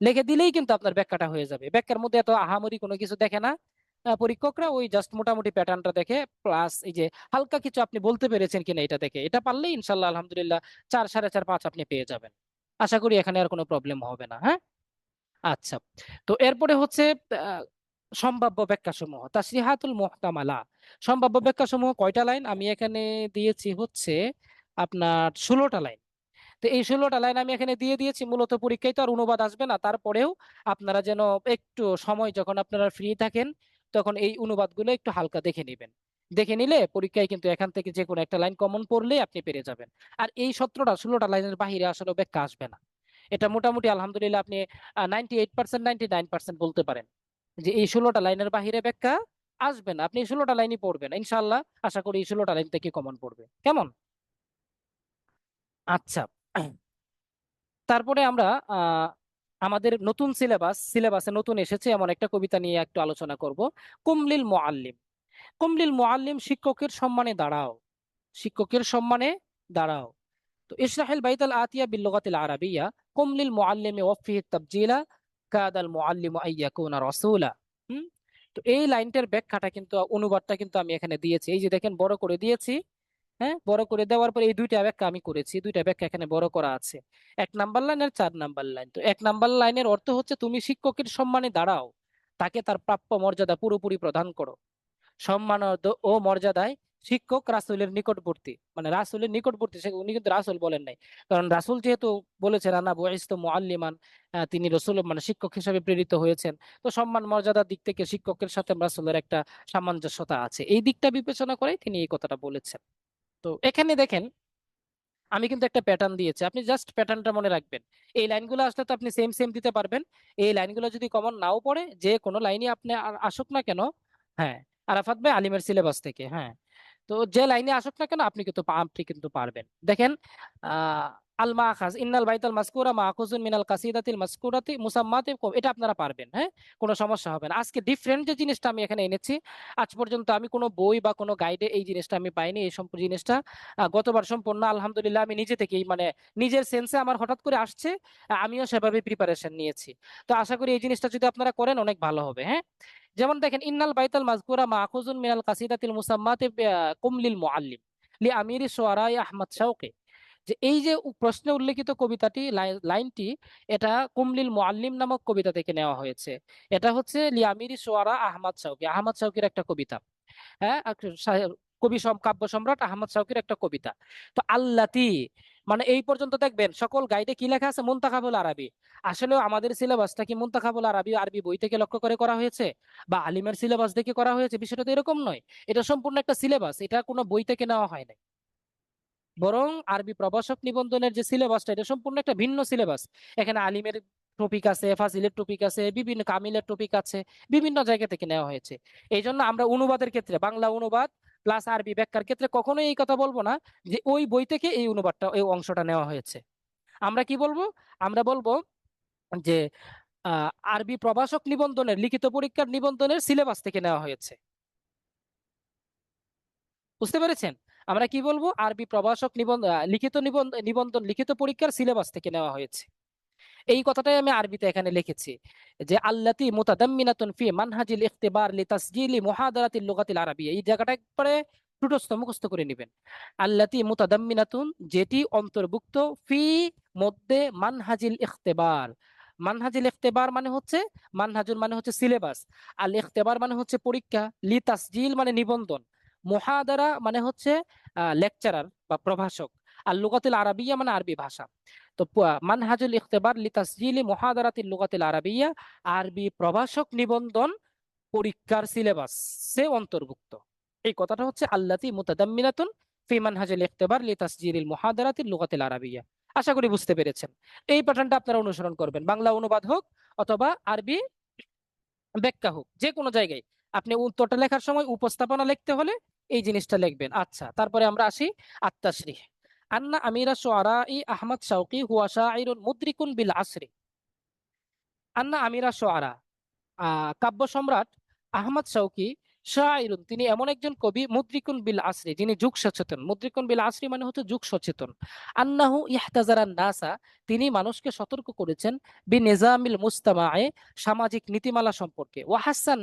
লিখে দিলেই কিন্তু আপনার ব্যাখ্যাটা হয়ে যাবে। ব্যাখ্যার মধ্যে এত আহামরি কোনো কিছু দেখে না পরীক্ষকরা, ওই জাস্ট মোটামুটি প্যাটার্নটা দেখে, প্লাস এই যে হালকা কিছু আপনি বলতে পেরেছেন কিনা এটা দেখে, এটা পারলেই ইনশাল্লাহ আলহামদুলিল্লাহ 4, 4.5, 5 আপনি পেয়ে যাবেন। আশা করি এখানে আর কোনো প্রবলেম হবে না। হ্যাঁ, আচ্ছা। তো এরপরে হচ্ছে আহ, সম্ভাব্য ব্যাখ্যা সমূহ, তাসরিহাতুল মুহতামালা। সম্ভাব্য ব্যাখ্যা সমূহ কয়টা লাইন আমি এখানে দিয়েছি হচ্ছে আপনার 16টা লাইন। তো এই 16টা লাইন আমি এখানে দিয়ে দিয়েছি। মূলত পরীক্ষায় তো আর অনুবাদ আসবে না, তারপরেও আপনারা যেন একটু সময় যখন আপনারা ফ্রি থাকেন, তখন এই অনুবাদগুলো একটু হালকা দেখে নেবেন। দেখে নিলে পরীক্ষায় কিন্তু এখান থেকে যে কোনো একটা লাইন কমন পড়লে আপনি পেরে যাবেন। আর এই 16টা লাইনের বাহিরে আসলে ব্যাখ্যা আসবে না। এটা মোটামুটি আলহামদুলিল্লাহ আপনি 98%, 99% বলতে পারেন যে এই 16টা লাইনের বাহিরে ব্যাখ্যা আসবে না। আপনি এই 16টা লাইনই পড়বেন ইনশাল্লাহ। আশা করি এই 16টা লাইন থেকে কমন পড়বে। কেমন? আচ্ছা, তারপরে আমরা আহ আমাদের নতুন সিলেবাসে নতুন এসেছে এমন একটা কবিতা নিয়ে একটু আলোচনা করব। কুমলিল মুআল্লিম। কুমলিল মুআল্লিম, শিক্ষকের সম্মানে দাঁড়াও, শিক্ষকের সম্মানে দাঁড়াও। তো ইশরাহিল বাইতাল আতিয়া বিল লুগাতিল আরাবিয়া, কুমলিল মুআল্লিমি ওয়াফিহি তাবজিলা, কাদাল মুআল্লিমু আইয়াকুনা রাসূলা। হুম, তো এই লাইনটার ব্যাখ্যাটা কিন্তু, অনুবাদটা কিন্তু আমি এখানে দিয়েছি, এই যে দেখেন বড় করে দিয়েছি। হ্যাঁ, বড় করে দেওয়ার পরে এই দুইটা ব্যাখ্যা আমি করেছি, দুইটা ব্যাখ্যা এখানে বড় করা আছে। 1 নাম্বার লাইন আর 4 নাম্বার লাইন। তো 1 নাম্বার লাইনের অর্থ হচ্ছে, তুমি শিক্ষকের সম্মানে দাঁড়াও, তাকে তার প্রাপ্য মর্যাদা পুরোপুরি প্রদান করো। সম্মান ও মর্যাদায় শিক্ষক রাসূলের নিকটবর্তী, মানে রাসূলের নিকটবর্তী, সে উনি কিন্তু রাসূল বলেন নাই, কারণ রাসূল যেহেতু বলেছেন আনা বুইসতু মুআল্লিমান, তিনি রসূল মানে শিক্ষক হিসেবে প্রেরিত হয়েছেন। তো সম্মান মর্যাদার দিক থেকে শিক্ষকের সাথে রাসূলের একটা সামঞ্জস্যতা আছে, এই দিকটা বিবেচনা করে তিনি এই কথাটা বলেছেন। তো এখানে দেখেন আমি কিন্তু একটা প্যাটার্ন দিয়েছি, আপনি জাস্ট প্যাটার্নটা মনে রাখবেন। এই লাইনগুলো আসলে তো আপনি সেম সেম দিতে পারবেন। এই লাইনগুলো যদি কমন নাও পড়ে, যে কোনো লাইনই আপনি আসুক না কেন, হ্যাঁ, আরাফাত ভাই আলিমের সিলেবাস থেকে, হ্যাঁ, তো যে লাইনে আসুক না কেন আপনি কিন্তু পারবেন। দেখেন আহ আল মাখাজ ইন্নাল বাইতাল মাসকুরা মাখুজুন মিনাল কাসিদাতিল মাসকুরাতি মুসাম্মাতি, এটা আপনারা পারবেন। হ্যাঁ, কোনো সমস্যা হবে না। আজকে ডিফারেন্ট যে জিনিসটা আমি এখানে এনেছি, আজ পর্যন্ত আমি কোনো বই বা কোনো গাইডে এই জিনিসটা আমি পাইনি। এই সম্পূর্ণ জিনিসটা গতবার সম্পূর্ণ আলহামদুলিল্লাহ আমি নিজে থেকেই মানে নিজের সেন্সে আমার হঠাৎ করে আসছে, আমিও সেভাবে প্রিপারেশন নিয়েছি। তো আশা করি এই জিনিসটা যদি আপনারা করেন অনেক ভালো হবে। হ্যাঁ, যেমন দেখেন ইন্নাল বাইতাল মাযকুরা মাখুজুন মিনাল কাসিদাতিল মুসাম্মাতি কুমলিল মুআল্লিম লি আমিরি শুআরাই আহমদ শাওকী, যে এই যে প্রশ্নে উল্লেখিত কবিতাটি লাইনটি এটা কুমলিল মুআল্লিম নামক কবিতা থেকে নেওয়া হয়েছে। এটা হচ্ছে লি আমিরি শুআরা আহমদ শাওকী, আহমদ শাওকীর একটা কবিতা। হ্যাঁ, কাব্য সম্রাট আহমদ শাওকীর একটা কবিতা। তো আল্লাতি মানে এই পর্যন্ত দেখবেন সকল গাইডে কি লেখা আছে, মুনতাখাবুল আরবি। আসলে আমাদের সিলেবাসটা কি মুনতাখাবুল আরবি আরবি বই থেকে লক্ষ্য করে করা হয়েছে বা আলিমের সিলেবাস দেখে করা হয়েছে? বিষয়টা তো এরকম নয়। এটা সম্পূর্ণ একটা সিলেবাস, এটা কোনো বই থেকে নেওয়া হয় না। বরং আরবি প্রভাষক নিবন্ধনের যে সিলেবাসটা, এটা সম্পূর্ণ একটা ভিন্ন সিলেবাস। এখানে আলিমের টপিক আছে, ফাজিলের টপিক আছে, বিভিন্ন কামিলের টপিক আছে, বিভিন্ন জায়গা থেকে নেওয়া হয়েছে। এই জন্য আমরা অনুবাদের ক্ষেত্রে বাংলা অনুবাদ প্লাস আরবি ব্যাখ্যার ক্ষেত্রে কখনোই এই কথা বলবো না যে ওই বই থেকে এই অনুবাদটা এই অংশটা নেওয়া হয়েছে। আমরা কি বলবো? আমরা বলবো যে আরবি প্রভাষক নিবন্ধনের লিখিত পরীক্ষার নিবন্ধনের সিলেবাস থেকে নেওয়া হয়েছে। বুঝতে পেরেছেন? আমরা কি বলবো? আরবি প্রভাষক নিবন্ধন লিখিত পরীক্ষার সিলেবাস থেকে নেওয়া হয়েছে। এই কথাটাই আমি আরবিতে এখানে লিখেছি যে আল্লাতি মুতাদাম্মিনাতুন ফি মানহাজিল ইখতিবার লিতাসজিলি মুহাদারাতিল লুগাতিল আরাবিয়া। এই জায়গাটা একবারে টুটস্থ মুখস্থ করে নেবেন। আল্লাতি মুতাদাম্মিনাতুন যেটি অন্তর্ভুক্ত, ফি মধ্যে, মানহাজিল ইখতিবার। মানহাজিল ইখতিবার মানে হচ্ছে, মানহাজুল মানে হচ্ছে সিলেবাস, আল ইখতিবার মানে হচ্ছে পরীক্ষা, লি তাসজিল মানে নিবন্ধন, মুহাদারা মানে হচ্ছে লেকচারার বা প্রভাষক, আর লুগাতিল আরাবিয়া মানে আরবি ভাষা। তো মানহাজুল ইখতিবার লিতাসজিলি মুহাদারাতিল লুগাতিল আরাবিয়া, আরবি প্রভাষক নিবন্ধন পরীক্ষার সিলেবাস সে অন্তর্ভুক্ত। এই কথাটা হচ্ছে আল্লাতি মুতাদাম্মিনাতুন ফি মানহাজিল ইখতিবার লিতাসজিলিল মুহাদারাতিল লুগাতিল আরাবিয়া। আশা করি বুঝতে পেরেছেন। এই প্যাটার্নটা আপনারা অনুসরণ করবেন, বাংলা অনুবাদ হোক অথবা আরবি ব্যাখ্যা হোক, যে কোনো জায়গায় আপনি উত্তরটা লেখার সময় উপস্থাপনা লিখতে হলে এই জিনিসটা লিখবেন। আচ্ছা, তারপরে আমরা আসি আত-তাশরিহ। আন্না আমিরা শুআরাই আহমদ শাওকী হুয়া শাঈরুন মুদরিকুন বিল আসরি। আন্না আমিরা শুআরা, কাব্য সম্রাট আহমদ শাওকী, শাঈরুন তিনি এমন একজন কবি, মুদরিকুন বিল আসরি যিনি যুগ সচেতন। মুদরিকুন বিল আসরি মানে হচ্ছে যুগ সচেতন। আন্নাহু ইহতাজারান নাসা, তিনি মানুষকে সতর্ক করেছেন, বি নিজামিল মুস্তামায়ে সামাজিক নীতিমালা সম্পর্কে, ওয়াহাসান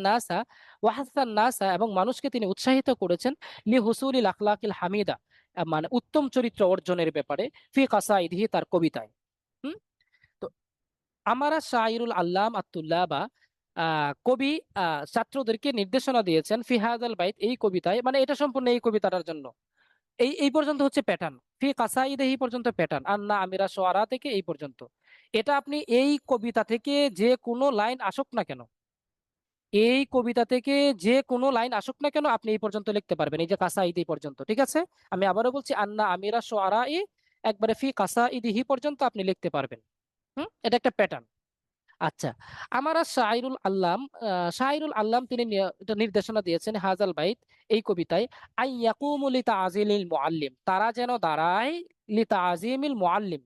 নাসা এবং মানুষকে তিনি উৎসাহিত করেছেন, লি হুসুলিল আখলাকিল হামিদা মানে উত্তম চরিত্র অর্জনের ব্যাপারে, ফি কাসাইদিহি তার কবিতায়। হুম। তো আমারা শাইরুল আল্লাম আতুল্লাবা, কবি ছাত্রদেরকে নির্দেশনা দিয়েছেন, ফি হাযাল বাইত এই কবিতায়, মানে এটা সম্পূর্ণ এই কবিতাটার জন্য। এই এই পর্যন্ত হচ্ছে প্যাটার্ন, ফি কাসাইদিহি পর্যন্ত প্যাটার্ন, আন্না আমিরা শুআরা থেকে এই পর্যন্ত। এটা আপনি এই কবিতা থেকে যে কোনো লাইন আসুক না কেন, এই কবিতা থেকে যে কোনো লাইন আসুক না কেন আপনি এই পর্যন্ত লিখতে পারবেন, এই যে কাসাইদি পর্যন্ত। ঠিক আছে, আমি আবারও বলছি, আন্না আমিরা শুআরা একবারে ফি কাসাইদিহি পর্যন্ত আপনি লিখতে পারবেন। এটা একটা প্যাটার্ন। আচ্ছা, আমারা শাইরুল আল্লাম তিনি এটা নির্দেশনা দিয়েছেন হাজাল বাইত এই কবিতায়, আই ইয়াকুমু লিতাআজিলিল মুআল্লিম, তারা যেন দাঁড়ায়, লিতাআজিমিল মুআল্লিম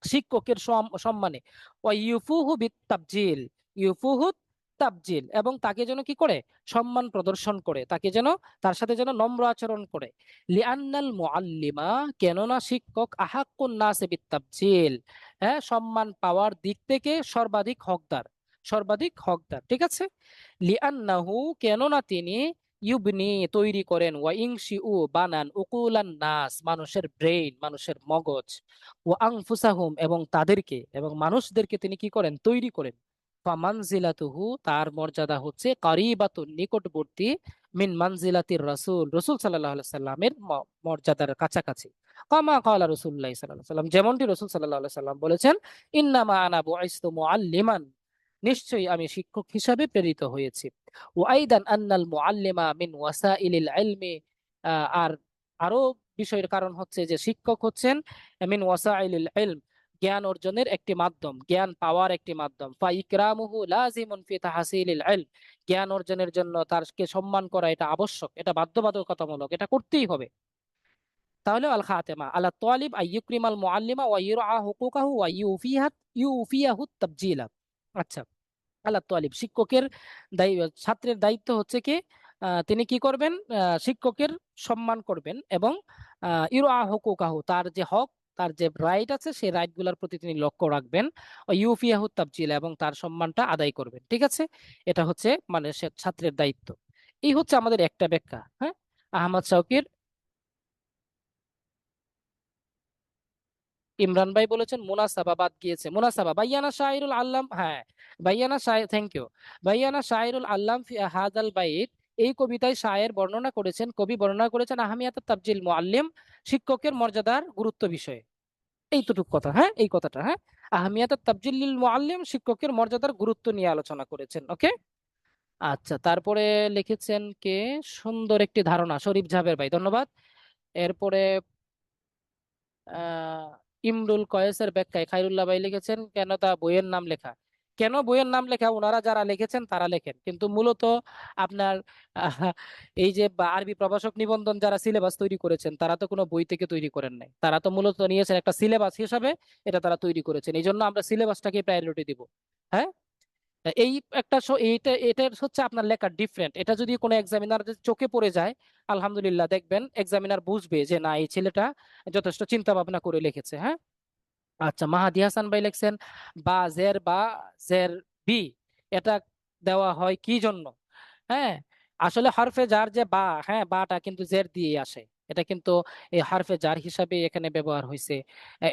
শিক্ষকের সম্মানে, ওয়া ইউফুহু বিতাবজিল, ইউফুহু তাবজিল এবং তাকে যেন কি করে, সম্মান প্রদর্শন করে, তাকে যেন তার সাথে যেন নম্র আচরণ করে। লিআন্নাল মুআল্লিমা, কেননা শিক্ষক, আহাক্কুন নাসি বিতাবজিল, হ্যাঁ সম্মান পাওয়ার দিক থেকে সর্বাধিক হকদার, সর্বাধিক হকদার। ঠিক আছে, লিআন্নাহু কেননা তিনি, ইউবনি তৈরি করেন, ওয়া ইনশিউ বানান, উকুলান নাস মানুষের ব্রেইন মানুষের মগজ, ও আনফুসাহুম এবং তাদেরকে এবং মানুষদেরকে তিনি কি করেন, তৈরি করেন। ফামানজিলাতুহু তার মর্যাদা হচ্ছে, কারিবাতুন নিকটবর্তী, মিন মানজিলাতির রাসূল রাসূল সাল্লাল্লাহু আলাইহি সাল্লামের মর্যাদার কাছাকাছি। কামা ক্বালা রাসূলুল্লাহ সাল্লাল্লাহু আলাইহি সাল্লাম, যেমনটি রাসূল সাল্লাল্লাহু আলাইহি সাল্লাম বলেছেন, ইন্নামা আনা বুইসতু মুআল্লিমান, নিশ্চয়ই আমি শিক্ষক হিসাবে প্রেরিত হয়েছি। ও আইদান আন্নাল মুআল্লিমা মিন ওয়াসাইলিল ইলমি, আর আরো বিষয়ের কারণ হচ্ছে যে শিক্ষক হচ্ছেন মিন ওয়াসাইলিল ইলম, জ্ঞান অর্জনের একটি মাধ্যম, জ্ঞান পাওয়ার একটি মাধ্যম। ফা ইকরামুহু লাজিমুন ফি তাহসিলিল ইলম, জ্ঞান অর্জনের জন্য তারকে সম্মান করা এটা আবশ্যক, এটা বাধ্যবাধকতামূলক, এটা করতেই হবে। তাহলে আল খাতেমা আলা তালিব আইয়ুকরিমাল মুআল্লিমা ওয়া ইরআ হুকুকাহু ওয়া ইউফিয়াহু তাবজিলা। আচ্ছা, আল্লাহ তালিব শিক্ষকের ছাত্রের দায়িত্ব হচ্ছে কি, তিনি কি করবেন, শিক্ষকের সম্মান করবেন এবং ইউরা হুকুকাহু, তার যে হক, তার যে রাইট আছে সেই রাইট গুলার প্রতি তিনি লক্ষ্য রাখবেন। ও ইউফিয়াহু তাবজিলা, এবং তার সম্মানটা আদায় করবেন। ঠিক আছে, এটা হচ্ছে মানে সে ছাত্রের দায়িত্ব। এই হচ্ছে আমাদের একটা ব্যাখ্যা। হ্যাঁ, আহমদ শৌকির। ইমরান ভাই বলেছেন মুনাসাবা বাদ গিয়েছে, মুনাসাবা বাইয়ানা শাইরুল আল্লাম, হ্যাঁ বাইয়ানা শায়, থ্যাংক ইউ। বাইয়ানা শাইরুল আল্লাম ফি হাদাল বাইত, এই কবিতায় শায়ের বর্ণনা করেছেন, কবি বর্ণনা করেছেন আহমিয়াত তাবজিল মুআল্লিম, শিক্ষকের মর্যাদার গুরুত্ব বিষয়ে। এইটুকু কথা, হ্যাঁ এই কথাটা, হ্যাঁ আহমিয়াত তাবজিল মুআল্লিম, শিক্ষকের মর্যাদার গুরুত্ব নিয়ে আলোচনা করেছেন। ওকে, আচ্ছা তারপরে লিখেছেন কে, সুন্দর একটি ধারণা, শরীফ জাবের ভাই, ধন্যবাদ। এরপরে আহ ইমরুল কয়েসের ব্যাখ্যায় খায়রুল্লাহ ভাই লিখেছেন কেন তা বইয়ের নাম লেখা। কেন বইয়ের নাম লেখা, ওনারা যারা লিখেছেন তারা লেখেন, কিন্তু মূলত আপনার আহ, এই যে আরবি প্রভাষক নিবন্ধন যারা সিলেবাস তৈরি করেছেন তারা তো কোনো বই থেকে তৈরি করেন নাই, তারা তো মূলত নিয়েছেন একটা সিলেবাস হিসাবে, এটা তারা তৈরি করেছেন, এই জন্য আমরা সিলেবাসটাকে প্রায়োরিটি দিব। হ্যাঁ, এই একটা এইটা এটা হচ্ছে আপনার লেখা ডিফারেন্ট, এটা যদি কোনো এক্সামিনার চোখে পড়ে যায়, আলহামদুলিল্লাহ দেখবেন এক্সামিনার বুঝবে যে না এই ছেলেটা যথেষ্ট চিন্তা ভাবনা করে লিখেছে। হ্যাঁ, আচ্ছা মাহাদি হাসান ভাই লিখছেন বা জের বি, এটা দেওয়া হয় কি জন্য। হ্যাঁ, আসলে হরফে জার যে বা, হ্যাঁ বাটা কিন্তু জের দিয়ে আসে, এটা কিন্তু এই হরফে জার হিসাবে এখানে ব্যবহার হয়েছে।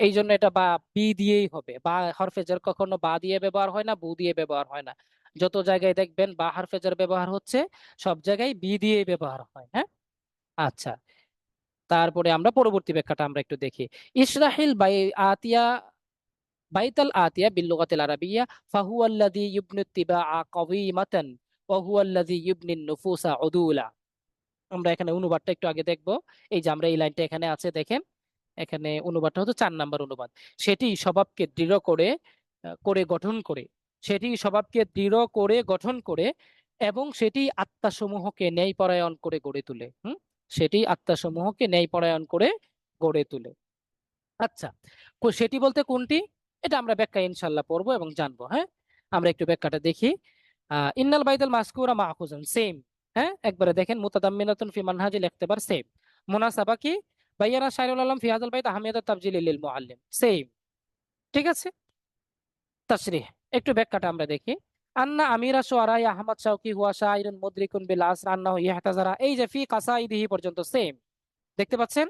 এই জন্য এটা বা বি দিয়েই হবে, বা হরফে জার কখনো বা দিয়ে ব্যবহার হয় না, বু দিয়ে ব্যবহার হয় না। যত জায়গায় দেখবেন বা হরফে জার ব্যবহার হচ্ছে সব জায়গায় বি দিয়ে ব্যবহার হয়। হ্যাঁ, আচ্ছা তারপরে আমরা পরবর্তী ব্যাখ্যাটা আমরা একটু দেখি। ইসরাহিল বাই আতিয়া বাইতাল আতিয়া বিল লুগাতিল আরাবিয়্যা ফাহুয়া আল্লাযী ইবনু ইত্তিবাআ কাওয়িমাতান ওয়া হুয়া আল্লাযী ইবনি নুফুসা উদুলা। আমরা এখানে অনুবাদটা একটু আগে দেখব। এই যে আমরা এই লাইনটা এখানে আছে দেখেন, এখানে অনুবাদটা হচ্ছে 4 নম্বর অনুবাদ। সেটি স্বভাবকে দৃঢ় করে গঠন করে, সেটি স্বভাবকে দৃঢ় করে গঠন করে, এবং সেটি আত্মাসমূহকে ন্যায়পরায়ণ করে গড়ে তোলে। সেটি আত্মাসমূহকে ন্যায়পরায়ণ করে গড়ে তোলে। আচ্ছা, সেটি বলতে কোনটি, এটা আমরা ব্যাখ্যা ইনশাল্লাহ পড়বো এবং জানবো। হ্যাঁ, আমরা একটু ব্যাখ্যাটা দেখি। ইন্নাল বাইদাল মাসকুরা মাখুজান, সেম। হ্যাঁ, একবারে দেখেন মুতাদাম্মিনাতুন ফি মানহাজিল ইখতিবার, সেম। মুনাসাবা কি, বাইয়ানা শাইরুল আলম ফি হাযাল বাইত আহমিয়াত তাবজিল লিল মুআল্লিম, সেম। ঠিক আছে, তাশরিহ, একটু ব্যাখ্যাটা আমরা দেখি। আন্না আমিরা শুআরা আহমদ শাওকি হুয়া শাইরুন মুদরিকুন বিল আসর আন্নাহু ইহতাজারা, এই যে ফি কাসাইদিহি পর্যন্ত সেম, দেখতে পাচ্ছেন,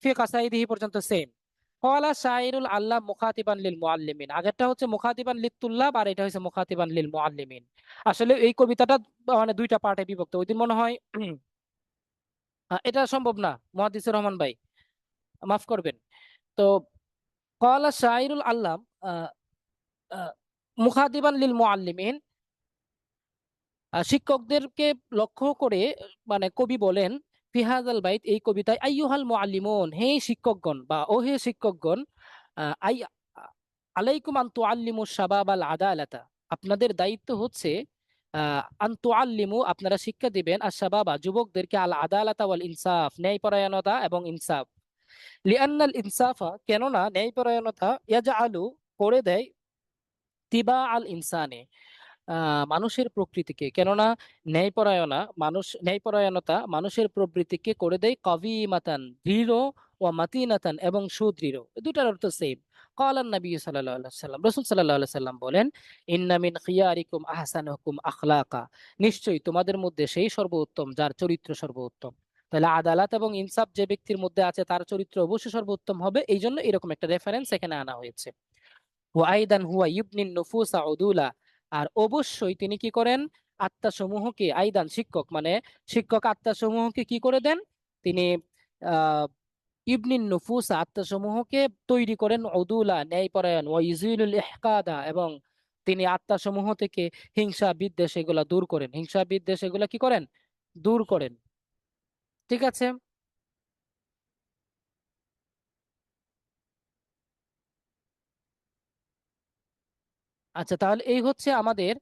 ফি কাসাইদিহি পর্যন্ত সেম। কলা শাইরুল আল্লাহ মুখাতিবান লিল মুআল্লিমিন, আগেরটা হচ্ছে মুখাতিবান লিত তুল্লাব আর এটা হচ্ছে মুখাতিবান লিল মুআল্লিমিন। আসলে এই কবিতাটা মানে দুইটা পার্টে বিভক্ত, ওই দিন মনে হয় এটা সম্ভব না মুহাদ্দিসুর রহমান ভাই, মাফ করবেন। তো কলা শাইরুল আল্লাহ মুখাতিবান লিল মুআল্লিমিন, শিক্ষকদেরকে লক্ষ্য করে মানে কবি বলেন ফিহাজাল বাইত, এই কবিতায় আইয়ুহাল মুআল্লিমুন, হে শিক্ষকগণ বা ও হে শিক্ষকগণ, আই আলাইকুম আন তুআল্লিমু শাবাব আল আদালাতা, আপনাদের দায়িত্ব হচ্ছে আন তুআল্লিমু, আপনারা শিক্ষা দিবেন আর শাবাবা, যুবকদেরকে আল আদালাতা ওয়াল ইনসাফ, ন্যায়পরায়ণতা এবং ইনসাফ। লিআন্নাল ইনসাফা, কেননা ন্যায়পরায়ণতা ইয়াজআলু, করে দেয়, তিবা আল ইনসানে, মানুষের প্রকৃতিকে, কেননা ন্যায়পরায়ণতা মানুষের প্রবৃত্তিকে করে দেয় কবিমাতান, দৃঢ়, ও মাতিনাতান, এবং সুদৃঢ়, দুটার অর্থ সেম। কালান নবী সাল্লাল্লাহু আলাইহি ওয়াসাল্লাম, রাসূল সাল্লাল্লাহু আলাইহি সাল্লাম বলেন ইন্না মিন খিয়ারিকুম আহসানুকুম আখলাকা, নিশ্চয়ই তোমাদের মধ্যে সেই সর্বোত্তম যার চরিত্র সর্বোত্তম। তাহলে আদালত এবং ইনসাফ যে ব্যক্তির মধ্যে আছে তার চরিত্র অবশ্যই সর্বোত্তম হবে, এই জন্য এরকম একটা রেফারেন্স এখানে আনা হয়েছে। ওয়াইদান হুয়া ইবনিন নুফুসা উদুলা, আর অবশ্যই তিনি কি করেন, আত্মাসমূহকে, আইদান শিক্ষক মানে শিক্ষক আত্মাসমূহকে কি করে দেন, তিনি আহ ইবনিন নুফুসা, আত্মাসমূহকে তৈরি করেন, উদুলা ন্যায়পরায়ণ, ওয়া ইউজিলুল ইহকাদা, এবং তিনি আত্মাসমূহ থেকে হিংসা বিদ্বেষ এগুলা দূর করেন, হিংসা বিদ্বেষ এগুলা কি করেন, দূর করেন। ঠিক আছে, আচ্ছা, তাহলে এই হচ্ছে আমাদের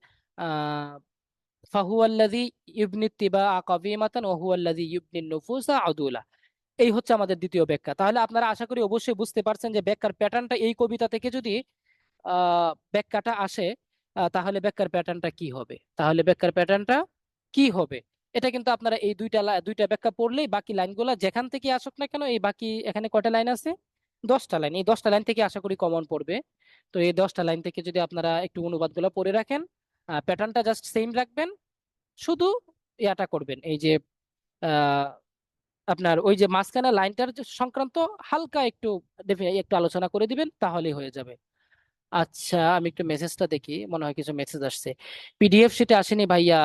ফাহুয়াল্লাযী ইবনি ইত্তিবাআ কাওয়িমাতান ওয়া হুয়াল্লাযী ইবনি নুফুসা আদুলা। এই হচ্ছে আমাদের দ্বিতীয় ব্যাখ্যা। তাহলে আপনারা আশা করি অবশ্যই বুঝতে পারছেন যে ব্যাখ্যার প্যাটার্নটা এই কবিতা থেকে যদি ব্যাখ্যাটা আসে, তাহলে ব্যাখ্যার প্যাটার্নটা কি হবে, তাহলে ব্যাখ্যার প্যাটার্নটা কি হবে। এটা কিন্তু আপনারা এই দুইটা ব্যাখ্যা পড়লেই বাকি লাইনগুলো যেখান থেকে আসুক না কেন, এই বাকি এখানে কয়টা লাইন আছে, 10টা লাইন, এই 10টা লাইন থেকে আশা করি কমন পড়বে। তো এই 10টা লাইন থেকে যদি আপনারা একটু অনুবাদগুলো পড়ে রাখেন, প্যাটার্নটা জাস্ট সেম রাখবেন, শুধু ইয়াটা করবেন, এই যে আহ, আপনার ওই যে মাঝখানে লাইনটার যে সংক্রান্ত হালকা একটু একটু আলোচনা করে দিবেন, তাহলেই হয়ে যাবে। আচ্ছা, আমি একটু মেসেজটা দেখি, মনে হয় কিছু মেসেজ আসছে। পিডিএফ শিটে আসেনি ভাইয়া,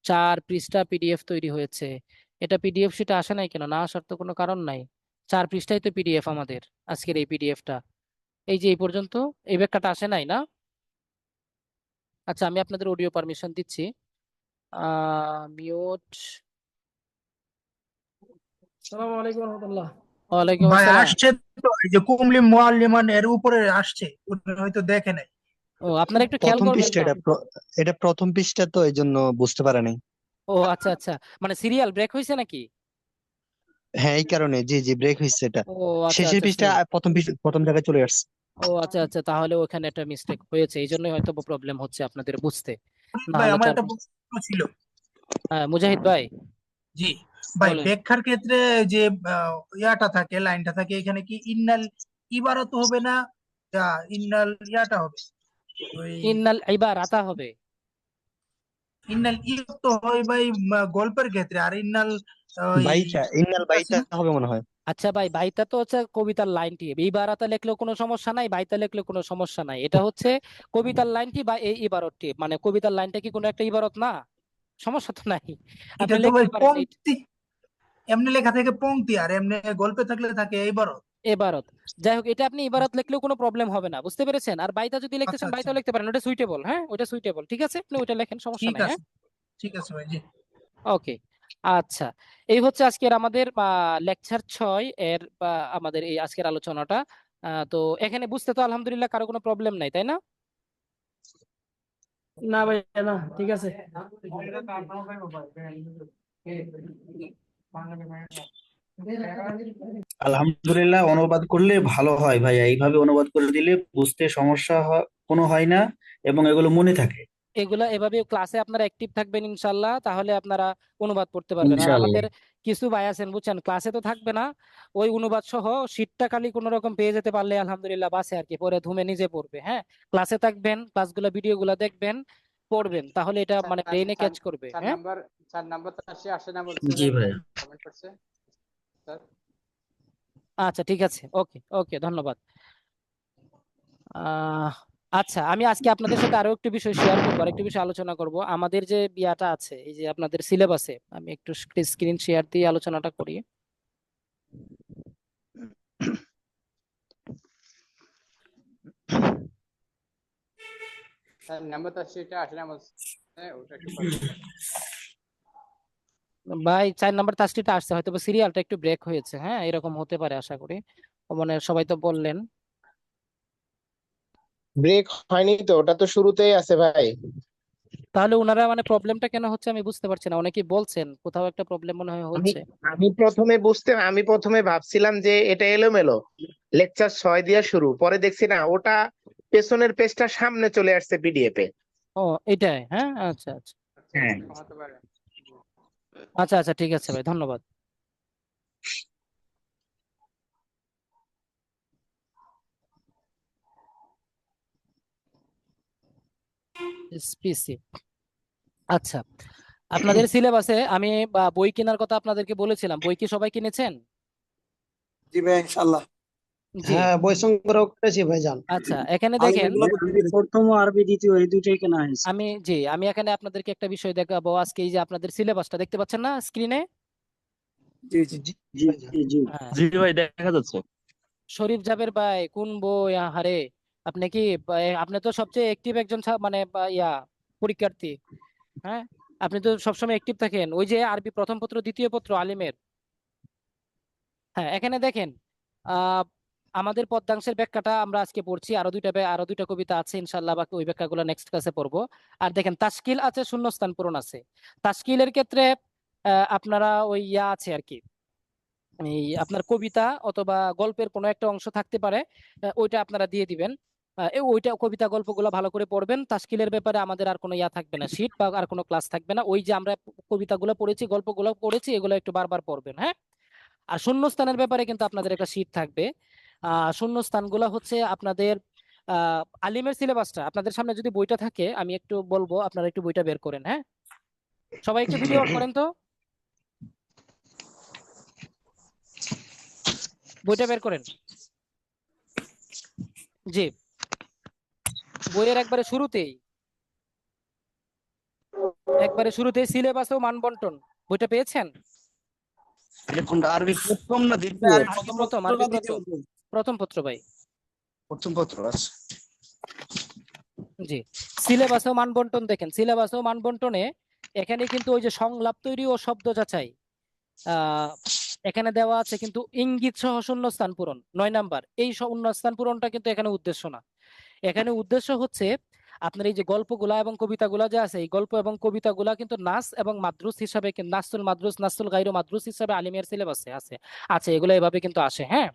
4 পৃষ্ঠা পিডিএফ তৈরি হয়েছে। এটা পিডিএফ শিটে আসে নাই কেন? না আসার তো কোনো কারণ নাই, 4 পৃষ্ঠাই তো পিডিএফ আমাদের আজকের এই পিডিএফটা। এই যে এই পর্যন্ত এই ব্যাখ্যাটা আসে নাই না? আচ্ছা, আমি আপনাদের অডিও পারমিশন দিচ্ছি। মিউট। আসসালামু আলাইকুম রহমতুল্লাহ। ওয়ালাইকুম ভাই আসসালাম। আসছে তো, এই যে কুমলি মুআল্লিমান এর উপরে আসছে, উনি হয়তো দেখে নাই। ও, আপনারা একটু খেয়াল প্রথম করবেন পৃষ্ঠা, তো। এটা প্রথম পৃষ্ঠা তো, এই জন্য বুঝতে পারে নাই। ও আচ্ছা আচ্ছা, মানে সিরিয়াল ব্রেক হয়েছে নাকি? হ্যাঁ, এই কারণে, জি জি, ব্রেক হয়েছে এটা। ও আচ্ছা শেষের আচ্ছা, পৃষ্ঠা প্রথম পৃষ্ঠা প্রথম জায়গায় চলে আসছে। ও আচ্ছা আচ্ছা, তাহলে ওখানে একটা মিস্টেক হয়েছে, এই জন্যই হয়তো প্রবলেম হচ্ছে আপনাদের বুঝতে। না ভাই হলে আমার চার একটা প্রশ্ন ছিল। হ্যাঁ, মুজাহিদ ভাই জি ভাই, বলেন। ব্যাখ্যার ক্ষেত্রে যে ইয়াটা থাকে, লাইনটা থাকে, এখানে কি ইন্নাল ইবারত হবে না, ইন্নাল ইয়াটা হবে? ওই ইন্নাল ইবারাতা হবে। ইন্নাল ইয়ত তো হয় ভাই গল্পের ক্ষেত্রে, আর ইন্নাল ওই ইন্নাল কি আছে বাইতা না? হবে মনে হয়। আচ্ছা ভাই, বাইতা তো হচ্ছে কবিতার লাইনটি, ইবারাতা লিখলেও কোনো সমস্যা নাই, বাইতা লিখলেও কোনো সমস্যা নাই, এটা হচ্ছে কবিতার লাইনটি বা এই ইবারতটি, মানে কবিতার লাইনটা কি কোনো একটা ইবারত না? সমস্যা তো নাই, এটা আপনি তো ভাই লিখতে পারেন এই পংক্তি, এমনি লেখা থাকে পংক্তি, আর এমনি গল্পে থাকলে থাকে ইবারত। এবারত। যাই হোক, এটা আপনি ইবারত লিখলেও কোনো প্রবলেম হবে না, বুঝতে পেরেছেন? আর বাইতা যদি লিখতে আচ্ছা চান আচ্ছা, বাইতাও লিখতে পারেন, ওটা সুইটেবল, হ্যাঁ ওটা সুইটেবল, ঠিক আছে, আপনি ওটা লেখেন, সমস্যা ঠিক নাই, হ্যাঁ। আছে, ঠিক আছে ভাই, জি। ওকে। আচ্ছা, এই হচ্ছে আজকের আমাদের লেকচার 6 এর আমাদের এই আজকের আলোচনাটা। তো এখানে বুঝতে তো আলহামদুলিল্লাহ কারো কোনো প্রবলেম নাই, তাই না? না ভাই, না ঠিক আছে। আলহামদুলিল্লাহ, অনুবাদ করলে ভালো হয় ভাইয়া, এইভাবে অনুবাদ করে দিলে বুঝতে সমস্যা কোনো হয় না, এবং এগুলো মনে থাকে। এগুলা এভাবে ক্লাসে আপনারা অ্যাক্টিভ থাকবেন ইনশাল্লাহ, তাহলে আপনারা অনুবাদ করতে পারবেন। আর ইনশাআল্লাহ। আমাদের কিছু ভাই আছেন বুঝছেন, ক্লাসে তো থাকবে না, ওই অনুবাদ সহ শীটটা খালি কোনো রকম পেয়ে যেতে পারলে আলহামদুলিল্লাহ বাসে আর কি, পরে ধুমে নিজে পড়বে। হ্যাঁ, ক্লাসে থাকবেন, ক্লাসগুলো ভিডিওগুলো দেখবেন, পড়বেন, তাহলে এটা চার মানে ব্রেইনে চার ক্যাচ করবে। চার হ্যাঁ, নাম্বার 4 নাম্বার তো আসে না বলছে যে জি ভাই। কমেন্ট করছে স্যার। আচ্ছা ঠিক আছে, ওকে ওকে, ধন্যবাদ। আহ আচ্ছা, আমি আজকে আপনাদের সাথে আরো একটু বিষয় শেয়ার করবো, আর একটু বিষয় আলোচনা করব। আমাদের যে বিয়াটা আছে, এই যে আপনাদের সিলেবাসে, আমি একটু স্ক্রিন শেয়ার দিয়ে আলোচনাটা করি। স্যার নাম্বার তো আসে না বলছে, ওটা একটু করে দিবেন। ভাই 4 নম্বর তাসটিটা আসছে, হয়তো সিরিয়ালটা একটু ব্রেক হয়েছে, হ্যাঁ এরকম হতে পারে আশা করি। ও মানে সবাই তো বললেন। ব্রেক হয়নি তো, ওটা তো শুরুতেই আছে ভাই। তাহলে ওনারা মানে প্রবলেমটা কেন হচ্ছে আমি বুঝতে পারছি না, অনেকেই বলছেন কোথাও একটা প্রবলেম মনে হয় আমি হচ্ছে। আমি প্রথমে ভাবছিলাম যে এটা এলোমেলো, লেকচার 6 দিয়ে শুরু, পরে দেখছি না, ওটা পেছনের পেজটা সামনে চলে আসছে পিডিএফ এ। ও, এটাই, হ্যাঁ আচ্ছা আচ্ছা। আচ্ছা হ্যাঁ, এরকম হতে পারে। জি। আচ্ছা আচ্ছা, ঠিক আছে ভাই, ধন্যবাদ। এসপিসি। আচ্ছা, আপনাদের সিলেবাসে আমি বই কেনার কথা আপনাদেরকে বলেছিলাম, বই কি সবাই কিনেছেন? জি ভাই, ইনশাল্লাহ। জি। হ্যাঁ, বই সংগ্রহ করেছি ভাইজান। আচ্ছা, এখানে দেখেন, আলহামদুলিল্লাহ। প্রথম ও আরবি দ্বিতীয় এই দুটোই কেনা হয়েছে। আমি এখানে আপনাদেরকে একটা বিষয় দেখাবো আজকে। এই যে আপনাদের সিলেবাসটা দেখতে পাচ্ছেন না স্ক্রিনে? জি জি। জি জি জি জি। হ্যাঁ, জি ভাই, দেখা যাচ্ছে। শরীফ জাবের ভাই কোন বই হারে? আপনি কি আপনি তো সবচেয়ে অ্যাক্টিভ একজন মানে পরীক্ষার্থী, হ্যাঁ, আপনি তো সবসময় অ্যাক্টিভ থাকেন। ওই যে আরবি প্রথম পত্র দ্বিতীয় পত্র আলিমের, হ্যাঁ এখানে দেখেন, আমাদের পদ্মাংশের ব্যাখ্যাটা আমরা আজকে পড়ছি, আরো দুইটা কবিতা আছে ইনশাল্লাহ, বাকি ওই ব্যাখ্যাগুলো নেক্সট ক্লাসে পড়বো। আর দেখেন তাশকিল আছে, শূন্যস্থান পূরণ আছে। তাশকিলের ক্ষেত্রে আপনারা ওই ইয়া আছে আর কি, এই আপনার কবিতা অথবা গল্পের কোনো একটা অংশ থাকতে পারে, ওইটা আপনারা দিয়ে দিবেন। ওইটা কবিতা গল্পগুলো ভালো করে পড়বেন। তাশকিলের ব্যাপারে আমাদের আর কোনো ইয়া থাকবে না, শীট বা আর কোনো ক্লাস থাকবে না। ওই যে আমরা কবিতাগুলো পড়েছি, গল্পগুলো পড়েছি, এগুলো একটু বারবার পড়বেন, হ্যাঁ। আর শূন্যস্থানের ব্যাপারে কিন্তু আপনাদের একটা শীট থাকবে। শূন্যস্থানগুলো হচ্ছে আপনাদের আলিমের সিলেবাসটা আপনাদের সামনে যদি বইটা থাকে, আমি একটু বলবো, আপনারা একটু বইটা বের করেন, হ্যাঁ। সবাই একটু ভিডিও অন করেন তো, বইটা বের করেন। জি, বইয়ের একবারে শুরুতেই সিলেবাস ও মানবন্টন বইটা পেয়েছেন? এটা কোনটা, আরবি প্রথম না দ্বিতীয়? প্রথম পত্র ভাই, প্রথম পত্র আছে। জি। সিলেবাস ও মানবন্টন দেখেন, সিলেবাস ও মানবন্টনে এখানে কিন্তু ওই যে সংলাপ তৈরি ও শব্দ যাচাই এখানে দেওয়া আছে, কিন্তু ইঙ্গিত সহ শূন্যস্থান পূরণ 9 নাম্বার। এই শূন্যস্থান পূরণটা কিন্তু এখানে উদ্দেশ্য না। এখানে উদ্দেশ্য হচ্ছে আপনার এই যে গল্পগুলা এবং কবিতাগুলা যে আছে, এই গল্প এবং কবিতাগুলা কিন্তু নাস এবং মাদ্রুস হিসাবে, নাসুল মাদ্রুস, নাসুল গায়রু মাদ্রুস হিসাবে আলিমের সিলেবাসে আছে এগুলো এভাবে কিন্তু আসে, হ্যাঁ।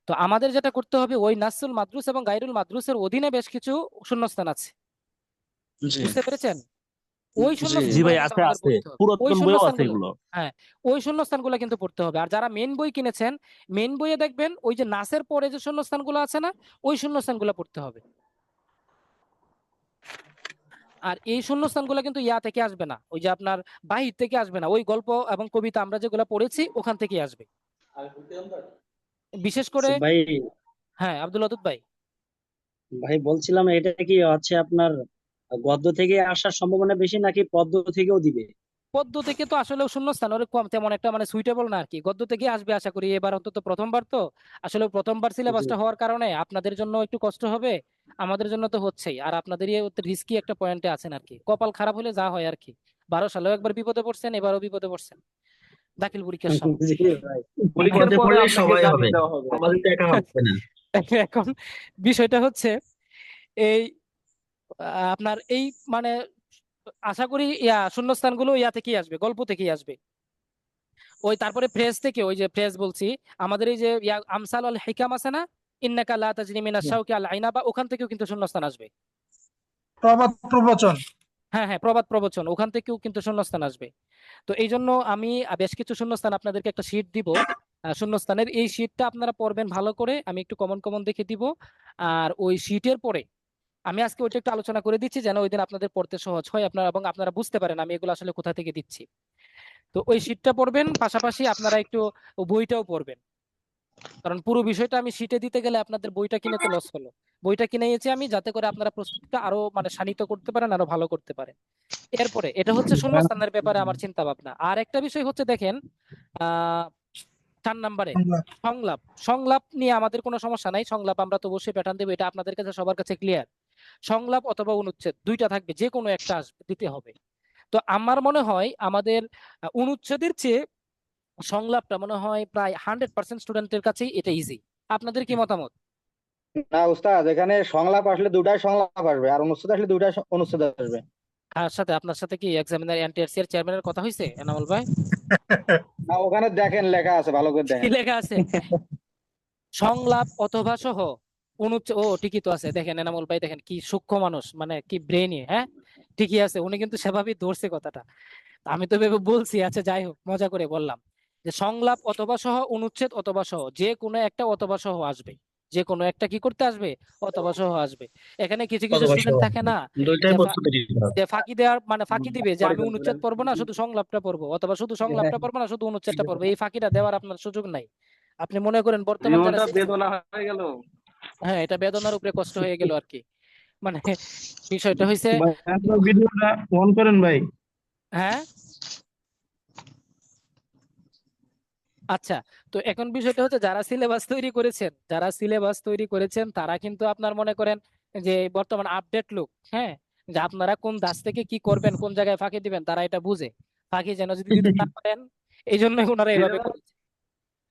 তো আমাদের যেটা করতে হবে, ওই নাসুল মাদ্রুস এবং গায়রুল মাদ্রুসের অধীনে বেশ কিছু শূন্যস্থান আছে, বুঝতে পেরেছেন? ওই শূন্যস্থানগুলো কিন্তু আমাদের পড়তে হবে, ওই শূন্যস্থানগুলো, হ্যাঁ, ওই শূন্যস্থানগুলো কিন্তু পড়তে হবে। আর যারা মেন বই কিনেছেন, মেন বইয়ে দেখবেন ওই যে নাসের পরে যে শূন্যস্থানগুলো আছে না, ওই শূন্যস্থানগুলো পড়তে হবে। আর এই শূন্যস্থানগুলো কিন্তু ইয়া থেকে আসবে না, ওই যে আপনার বাহির থেকে আসবে না, ওই গল্প এবং কবিতা আমরা যেগুলো পড়েছি ওখান থেকেই আসবে, বিশেষ করে। ভাই হ্যাঁ, আব্দুল ওয়াদুদ ভাই, ভাই বলছিলাম, এটা কি হচ্ছে আপনার গদ্য থেকে আসার সম্ভাবনা বেশি নাকি পদ্য থেকেও দিবে? পদ্য থেকে তো আসলে শূন্যস্থান ওর কম, তেমন একটা মানে সুইটেবল না আর কি। গদ্য থেকে আসবে আশা করি, এবার অন্তত প্রথমবার তো। আসলে প্রথমবার জি। সিলেবাসটা হওয়ার কারণে আপনাদের জন্য একটু কষ্ট হবে, আমাদের জন্য তো হচ্ছেই। আর আপনাদেরই রিস্কি একটা পয়েন্টে আছেন আর কি, কপাল খারাপ হলে যা হয় আর কি। 12 সালেও একবার বিপদে পড়ছেন, এবারও বিপদে পড়ছেন দাখিল পরীক্ষার সময়। জি ভাই। বিপদে পড়লে সবাই হবে, আমাদের তো একা হবে না। এখন বিষয়টা হচ্ছে এই আপনার এই মানে আশা করি শূন্যস্থানগুলো ইয়া থেকেই আসবে, গল্প থেকেই আসবে। ওই তারপরে ফ্রেজ থেকে, ওই যে ফ্রেজ বলছি, আমাদের এই যে আমসাল আল হিকাম আছে না, ইন্নাকা লা তাজরি মিনাশ শাওকি আল আইনাবা, ওখান থেকেও কিন্তু শূন্যস্থান আসবে। প্রবাদ প্রবচন। হ্যাঁ হ্যাঁ, প্রবাদ প্রবচন, ওখান থেকেও কিন্তু শূন্যস্থান আসবে। তো এই জন্য আমি বেশ কিছু শূন্যস্থান আপনাদেরকে একটা শীট দিব, শূন্যস্থানের এই শীটটা আপনারা পড়বেন ভালো করে, আমি একটু কমন কমন দেখে দিব। আর ওই শীটের পরে আমি আজকে ওইটা একটু আলোচনা করে দিচ্ছি, যেন ওই দিন আপনাদের পড়তে সহজ হয় আপনারা, এবং আপনারা বুঝতে পারেন আমি এগুলো আসলে কোথা থেকে দিচ্ছি। তো ওই শীটটা পড়বেন, পাশাপাশি আপনারা একটু বইটাও পড়বেন, কারণ পুরো বিষয়টা আমি শীটে দিতে গেলে আপনাদের বইটা কিনে তো লস হলো। বইটা কিনেছি আমি যাতে করে আপনারা প্রস্তুতিটা আরো মানে শানিত করতে পারেন, আরো ভালো করতে পারেন। এরপরে এটা হচ্ছে শূন্যস্থানের ব্যাপারে আমার চিন্তা ভাবনা। আর একটা বিষয় হচ্ছে দেখেন, আহ 4 নম্বরে সংলাপ। সংলাপ নিয়ে আমাদের কোনো সমস্যা নাই, সংলাপ আমরা তো অবশ্যই প্যাটার্ন দেবো, এটা আপনাদের কাছে সবার কাছে ক্লিয়ার। সংলাপ অথবা অনুচ্ছেদ দুইটা থাকবে, যে কোনো একটা দিতে হবে। তো আমার মনে হয় আমাদের অনুচ্ছেদের চেয়ে সংলাপটা মনে হয় প্রায় 100% স্টুডেন্টের কাছেই এটা ইজি। আপনাদের কি মতামত? না উস্তাদ, এখানে সংলাপ আসলে দুটাই সংলাপ আসবে, আর অনুচ্ছেদ আসলে দুটাই অনুচ্ছেদ আসবে। আপনার সাথে কি এক্সামিনার এনটিআরসি এর চেয়ারম্যানের কথা হয়েছে এনামুল ভাই? না, ওখানে দেখেন লেখা আছে, ভালো করে কি দেখেন। লেখা আছে? সংলাপ অথবা সহ অনুচ্ছেদ, ও ঠিকই তো আছে, দেখেন এনামুল ভাই, দেখেন কি সূক্ষ্ম মানুষ, মানে কি ব্রেনি, হ্যাঁ ঠিকই আছে, উনি কিন্তু সেভাবেই ধরছে কথাটা। আমি তো ভেবে বলছি, আচ্ছা যাই হোক, মজা করে বললাম যে সংলাপ অথবা সহ, অনুচ্ছেদ অথবা সহ, যে কোনো একটা অথবা সহ আসবে, যে কোনো একটা কি করতে আসবে, অথবা সহ আসবে। এখানে কিছু কিছু অথবা স্টুডেন্ট থাকে না, দুইটাই যে প্রস্তুতি নিতে হবে। যে ফাঁকি দেওয়ার মানে ফাঁকি দিবে যে আমি অনুচ্ছেদ পড়বো না, শুধু সংলাপটা পড়বো, অথবা শুধু সংলাপটা পড়বো না, শুধু অনুচ্ছেদটা পড়বো। এই ফাঁকিটা দেওয়ার আপনার সুযোগ নাই। আপনি মনে করেন বর্তমান যারা বেদনা হয়ে গেল। হ্যাঁ, এটা বেদনার উপরে কষ্ট হয়ে গেল আর কি। মানে বিষয়টা হয়েছে, ভাই আপনার ভিডিওটা অন করেন ভাই। হ্যাঁ আচ্ছা। তো এখন বিষয়টা হচ্ছে যারা সিলেবাস তৈরি করেছেন তারা কিন্তু আপনার মনে করেন যে বর্তমান আপডেট লোক, হ্যাঁ, যে আপনারা কোন দাস থেকে কি করবেন, কোন জায়গায় ফাঁকি দিবেন, তারা এটা বুঝে। ফাঁকি যেন যদি দিতে না পারেন, এই জন্য ওনারা এভাবে করেছে।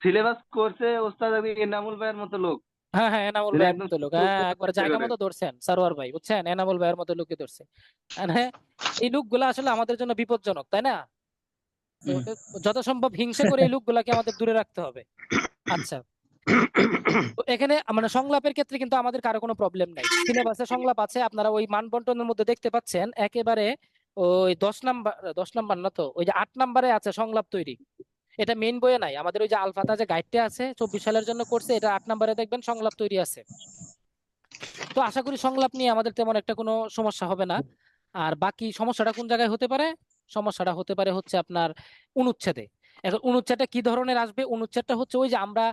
সিলেবাস করছে ওস্তাদ এনামুল ভাইয়ের মতো লোক, হ্যাঁ হ্যাঁ, এনামুল যিনি ভাইয়ের একদম মতো লোক, চোখ হ্যাঁ একবার জায়গা করে। মতো ধরছেন সারোয়ার ভাই, বুঝছেন, এনামুল ভাইয়ের মতো লোকই ধরছে। মানে এই লোকগুলা আসলে আমাদের জন্য বিপজ্জনক, তাই না? তো যত সম্ভব হিংসা করে এই লোকগুলাকে আমাদের দূরে রাখতে হবে। আচ্ছা, তো এখানে মানে সংলাপের ক্ষেত্রে কিন্তু আমাদের কারো কোনো প্রবলেম নাই, সিলেবাসে সংলাপ আছে, আপনারা ওই মান বন্টনের মধ্যে দেখতে পাচ্ছেন একেবারে ওই 10 নাম্বার না তো, ওই যে 8 নাম্বারে আছে সংলাপ তৈরি। এটা মেইন বইয়ে নাই, আমাদের ওই যে আলফাতা যে গাইডটা আছে 24 সালের জন্য করছে, এটা 8 নাম্বারে দেখবেন সংলাপ তৈরি আছে। তো আশা করি সংলাপ নিয়ে আমাদের তেমন একটা কোনো সমস্যা হবে না। আর বাকি সমস্যাটা কোন জায়গায় হতে পারে? সমস্যাটা হতে পারে হচ্ছে আপনার অনুচ্ছেদে। এখন অনুচ্ছেদটা কি ধরনের আসবে? অনুচ্ছেদটা হচ্ছে ওই যে আমরা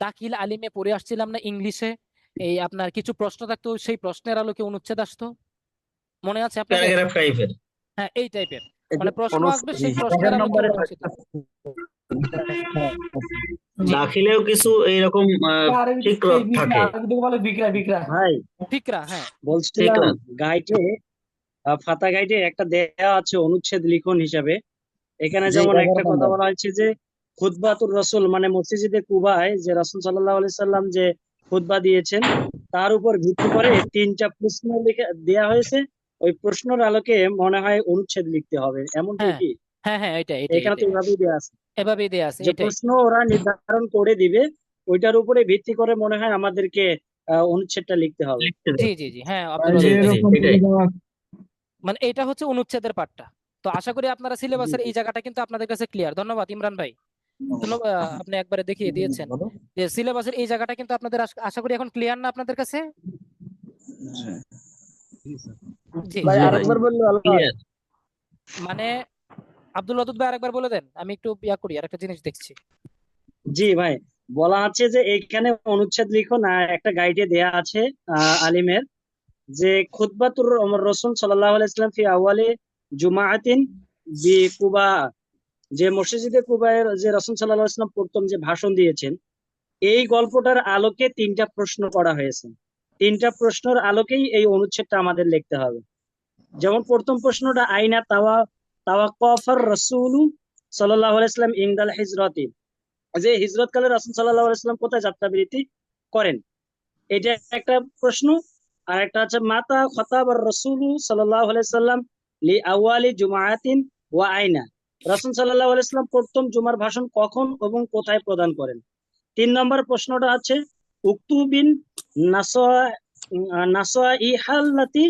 দাখিল আলিমে পড়ে আসছিলাম না ইংলিশে, এই আপনার কিছু প্রশ্ন থাকতো, সেই প্রশ্নের আলোকে অনুচ্ছেদ আসতো, মনে আছে আপনাদের? প্যারাগ্রাফ টাইপের। হ্যাঁ, এই টাইপের মানে প্রশ্ন আসবে, সেই জি, প্রশ্নের আলোকে নম্বরে অনুচ্ছেদ। জি, দাখিলেও কিছু এইরকম ঠিক থাকে। ভাই ফিকরা, হ্যাঁ বলছিলাম ফিকরা। গাইডে ফাতা গাইডে একটা দেয়া আছে অনুচ্ছেদ লিখন হিসাবে। এখানে জি, যেমন 11 একটা কথা নম্বর। বলা হয়েছে যে খুতবাতুর রসুল, মানে মসজিদে কুবায় যে রাসূল সাল্লাল্লাহু আলাইহি সাল্লাম যে খুতবা দিয়েছেন তার উপর ভিত্তি করে 3টা প্রশ্ন লিখে দেয়া হয়েছে। ওই প্রশ্নের আলোকে মনে হয় অনুচ্ছেদ লিখতে হবে, এমনটাই হ্যাঁ কি? হ্যাঁ হ্যাঁ, এটাই এখানে তো এটাই এভাবেই দেয়া আছে এভাবেই দেয়া আছে, যে এটাই। প্রশ্ন ওরা নির্ধারণ করে দিবে, ওইটার উপরে ভিত্তি করে মনে হয় আমাদেরকে অনুচ্ছেদটা লিখতে হবে। লিখতে জি দেয়। জি জি, হ্যাঁ ভাই আব্দুল যে ওয়াদুদ ভাই, এরকম এটাই। মানে এটা হচ্ছে অনুচ্ছেদের পার্টটা। তো আশা করি আপনারা জি সিলেবাসের জি এই জায়গাটা কিন্তু আপনাদের কাছে ক্লিয়ার। ধন্যবাদ ইমরান ভাই, ধন্যবাদ, আপনি একবারে দেখিয়ে দিয়েছেন যে সিলেবাসের এই জায়গাটা কিন্তু আপনাদের আশা করি এখন ক্লিয়ার না আপনাদের কাছে? জি, ভাই জি ভাই, আরেকবার বললে ভালো হয়। ক্লিয়ার। মানে আব্দুল ওয়াদুদ ভাই আরেকবার বলে দেন, আমি একটু ইয়া করি, আর একটা জিনিস দেখছি। জি ভাই, বলা আছে যে এইখানে অনুচ্ছেদ লিখো না, একটা গাইডে দেয়া আছে আলিমের যে খুতবাতুর রাসূল সাল্লাল্লাহু আলাইহি ওয়াসাল্লাম ফি আওয়ালি জুমাআতিন বি কুবা, যে মসজিদে কুবায় যে রাসূল সাল্লাল্লাহু আলাইহি ওয়াসাল্লাম প্রথম যে ভাষণ দিয়েছেন, এই গল্পটার আলোকে 3টা প্রশ্ন করা হয়েছে। 3টা প্রশ্নের আলোকেই এই অনুচ্ছেদটা আমাদের লিখতে হবে। যেমন প্রথম প্রশ্নটা আইনা তাওয়াক্কাফার রাসূলু সাল্লাল্লাহু আলাইহি ওয়াসাল্লাম ইনদাল হিজরাতি, যে হিজরতকালে রাসূল সাল্লাল্লাহু আলাইহি ওয়াসাল্লাম কোথায় যাত্রাবিরতি করেন, এটা একটা প্রশ্ন। আর একটা আছে মাতা খতাবার রাসূলু সাল্লাল্লাহু আলাইহি ওয়াসাল্লাম লি আওয়ালি জুমাআতিন ওয়া আইনা, রাসূল সাল্লাল্লাহু আলাইহি ওয়াসাল্লাম প্রথম জুমার ভাষণ কখন এবং কোথায় প্রদান করেন। 3 নম্বর প্রশ্নটা আছে উক্তুবিন নাসাইহাল্লাতি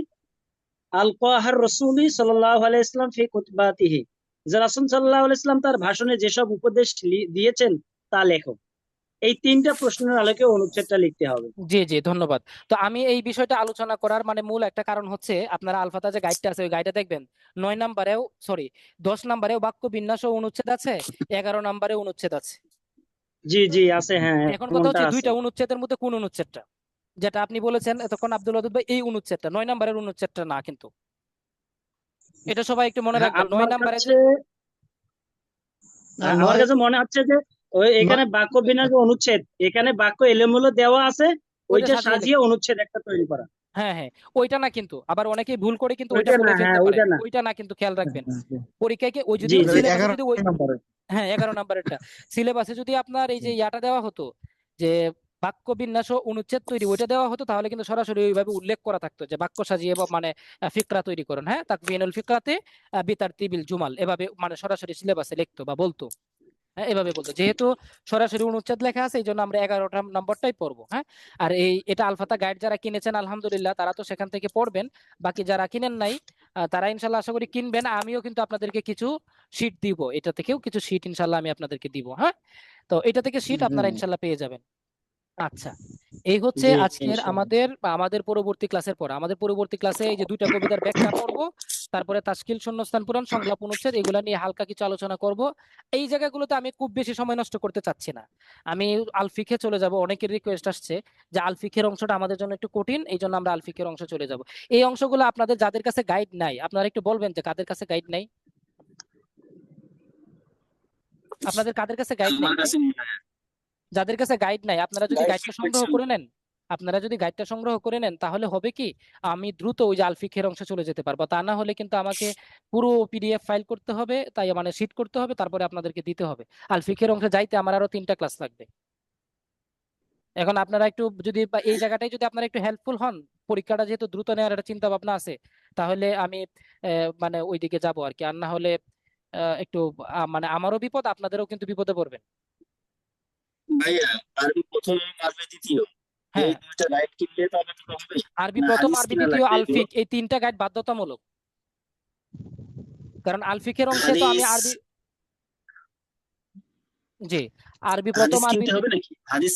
আলকাহার রাসূলি সাল্লাল্লাহু আলাইহি ওয়াসাল্লাম ফি খুতবাতিহি, যে রাসূল সাল্লাল্লাহু আলাইহি ওয়াসাল্লাম তার ভাষণে যেসব উপদেশ দিয়েছেন তা লেখো। এই 3টা প্রশ্নের আলোকে অনুচ্ছেদটা লিখতে হবে। জি জি, ধন্যবাদ। তো আমি এই বিষয়টা আলোচনা করার মানে মূল একটা কারণ হচ্ছে, আপনারা আলফাতা যে গাইডটা আছে ওই গাইডে দেখবেন 9 নাম্বারেও, সরি 10 নাম্বারেও বাক্য বিন্যাস ও অনুচ্ছেদ আছে, 11 নাম্বারে অনুচ্ছেদ আছে। জি জি আছে, হ্যাঁ এখন কথা এমনটা হচ্ছে আছে। দুইটা অনুচ্ছেদের মধ্যে কোন অনুচ্ছেদটা, যেটা আপনি বলেছেন এতক্ষণ আব্দুল ওয়াদুদ ভাই, এই অনুচ্ছেদটা 9 নাম্বারের অনুচ্ছেদটা না কিন্তু, এটা সবাই একটু মনে হ্যাঁ, রাখবেন। আমার 9 নাম্বারে কাছে আমার নয় কাছে মনে হচ্ছে যে ওই এখানে বাক্য বিন্যাস অনুচ্ছেদ, এখানে বাক্য এলোমেলো দেওয়া আছে, ওইটা ওইটা সাজিয়ে সাজিয়ে অনুচ্ছেদ একটা তৈরি করা। হ্যাঁ হ্যাঁ, ওইটা না কিন্তু, আবার অনেকেই ভুল করে কিন্তু ওইটা ওইটা না, বলে হ্যাঁ ফেলতে পারে, ওইটা না। ওইটা না কিন্তু, খেয়াল রাখবেন পরীক্ষায় ওই যদি জি জি সিলেবাসে 11 যদি ওই, নম্বরে হ্যাঁ 11 নাম্বারেরটা সিলেবাসে যদি আপনার এই যে ইয়াটা দেওয়া হতো যে বাক্য বিন্যাস ও অনুচ্ছেদ তৈরি, ওইটা দেওয়া হতো, তাহলে কিন্তু সরাসরি ওইভাবে উল্লেখ করা থাকতো যে বাক্য সাজিয়ে মানে ফিকরা তৈরি করুন, হ্যাঁ তাকবিনুল ফিকরাতে বিতারতিবিল জুমাল, এভাবে মানে সরাসরি সিলেবাসে লিখতো বা বলতো, হ্যাঁ এভাবে বলতো। যেহেতু সরাসরি অনুচ্ছেদ লেখা আছে এই জন্য আমরা 11 নম্বরটাই পড়বো, হ্যাঁ। আর এটা আলফাতা গাইড যারা কিনেছেন আলহামদুলিল্লাহ, তারা তো সেখান থেকে পড়বেন। বাকি যারা কিনেন নাই তারা ইনশাল্লাহ আশা করি কিনবেন। আমিও কিন্তু আপনাদেরকে কিছু শীট দিব, এটা থেকেও কিছু শীট ইনশাল্লাহ আমি আপনাদেরকে দিব, হ্যাঁ। তো এটা থেকে শীট আপনারা ইনশাল্লাহ পেয়ে যাবেন। আচ্ছা, এই হচ্ছে জি আজকের ইনশাআল্লাহ। আমাদের পরবর্তী ক্লাসের পর, আমাদের পরবর্তী ক্লাসে এই যে 2টা কবিতার ব্যাখ্যা পড়ব, তারপরে তাশকিল, শূন্যস্থান পূরণ, সংলাপ, অনুচ্ছেদ, এগুলা নিয়ে হালকা কিছু আলোচনা করব। এই জায়গাগুলোতে আমি খুব বেশি সময় নষ্ট করতে চাচ্ছি না, আমি আলফিখে চলে যাব। অনেকের রিকোয়েস্ট আসছে যে আলফিখের অংশটা আমাদের জন্য একটু কঠিন, এই জন্য আমরা আলফিখের অংশ চলে যাব। এই অংশগুলো আপনাদের যাদের কাছে গাইড নাই, আপনারা একটু বলবেন যে কাদের কাছে গাইড নাই, আপনাদের কাদের কাছে গাইড আমার নাই? কাছে মনে হয় যাদের কাছে গাইড নাই আপনারা যদি গাইডটা সংগ্রহ করে নেন, আপনারা যদি গাইডটা সংগ্রহ করে নেন তাহলে হবে কি, আমি দ্রুত ওই যে আলফিকের অংশে চলে যেতে পারবো। তা না হলে কিন্তু আমাকে পুরো পিডিএফ ফাইল করতে হবে, তাই মানে শিট করতে হবে, তারপরে আপনাদেরকে দিতে হবে। আলফিকের অংশে যাইতে আমার আরো 3টা ক্লাস লাগবে। এখন আপনারা একটু যদি বা এই জায়গাটায় যদি আপনারা একটু হেল্পফুল হন, পরীক্ষাটা যেহেতু দ্রুত নেওয়ার একটা চিন্তা ভাবনা আছে, তাহলে আমি মানে ওইদিকে যাব আর কি। আর না হলে একটু মানে আমারও বিপদ, আপনাদেরও কিন্তু বিপদে পড়বেন। ভাইয়া আরবি প্রথম আরবি দ্বিতীয় এই হ্যাঁ, দুইটা গাইড কিনলে তবে কি হবে আরবি না প্রথম, হাদিস আরবি কিনা দ্বিতীয়, লাগবে এগুলো? আলফিক, এই 3টা গাইড বাধ্যতামূলক। কারণ আলফিকের অংশে তো আমি হাদিস আরবি, জি, আরবি প্রথম, হাদিস আরবি কিনতে হবে নাকি হাদিস?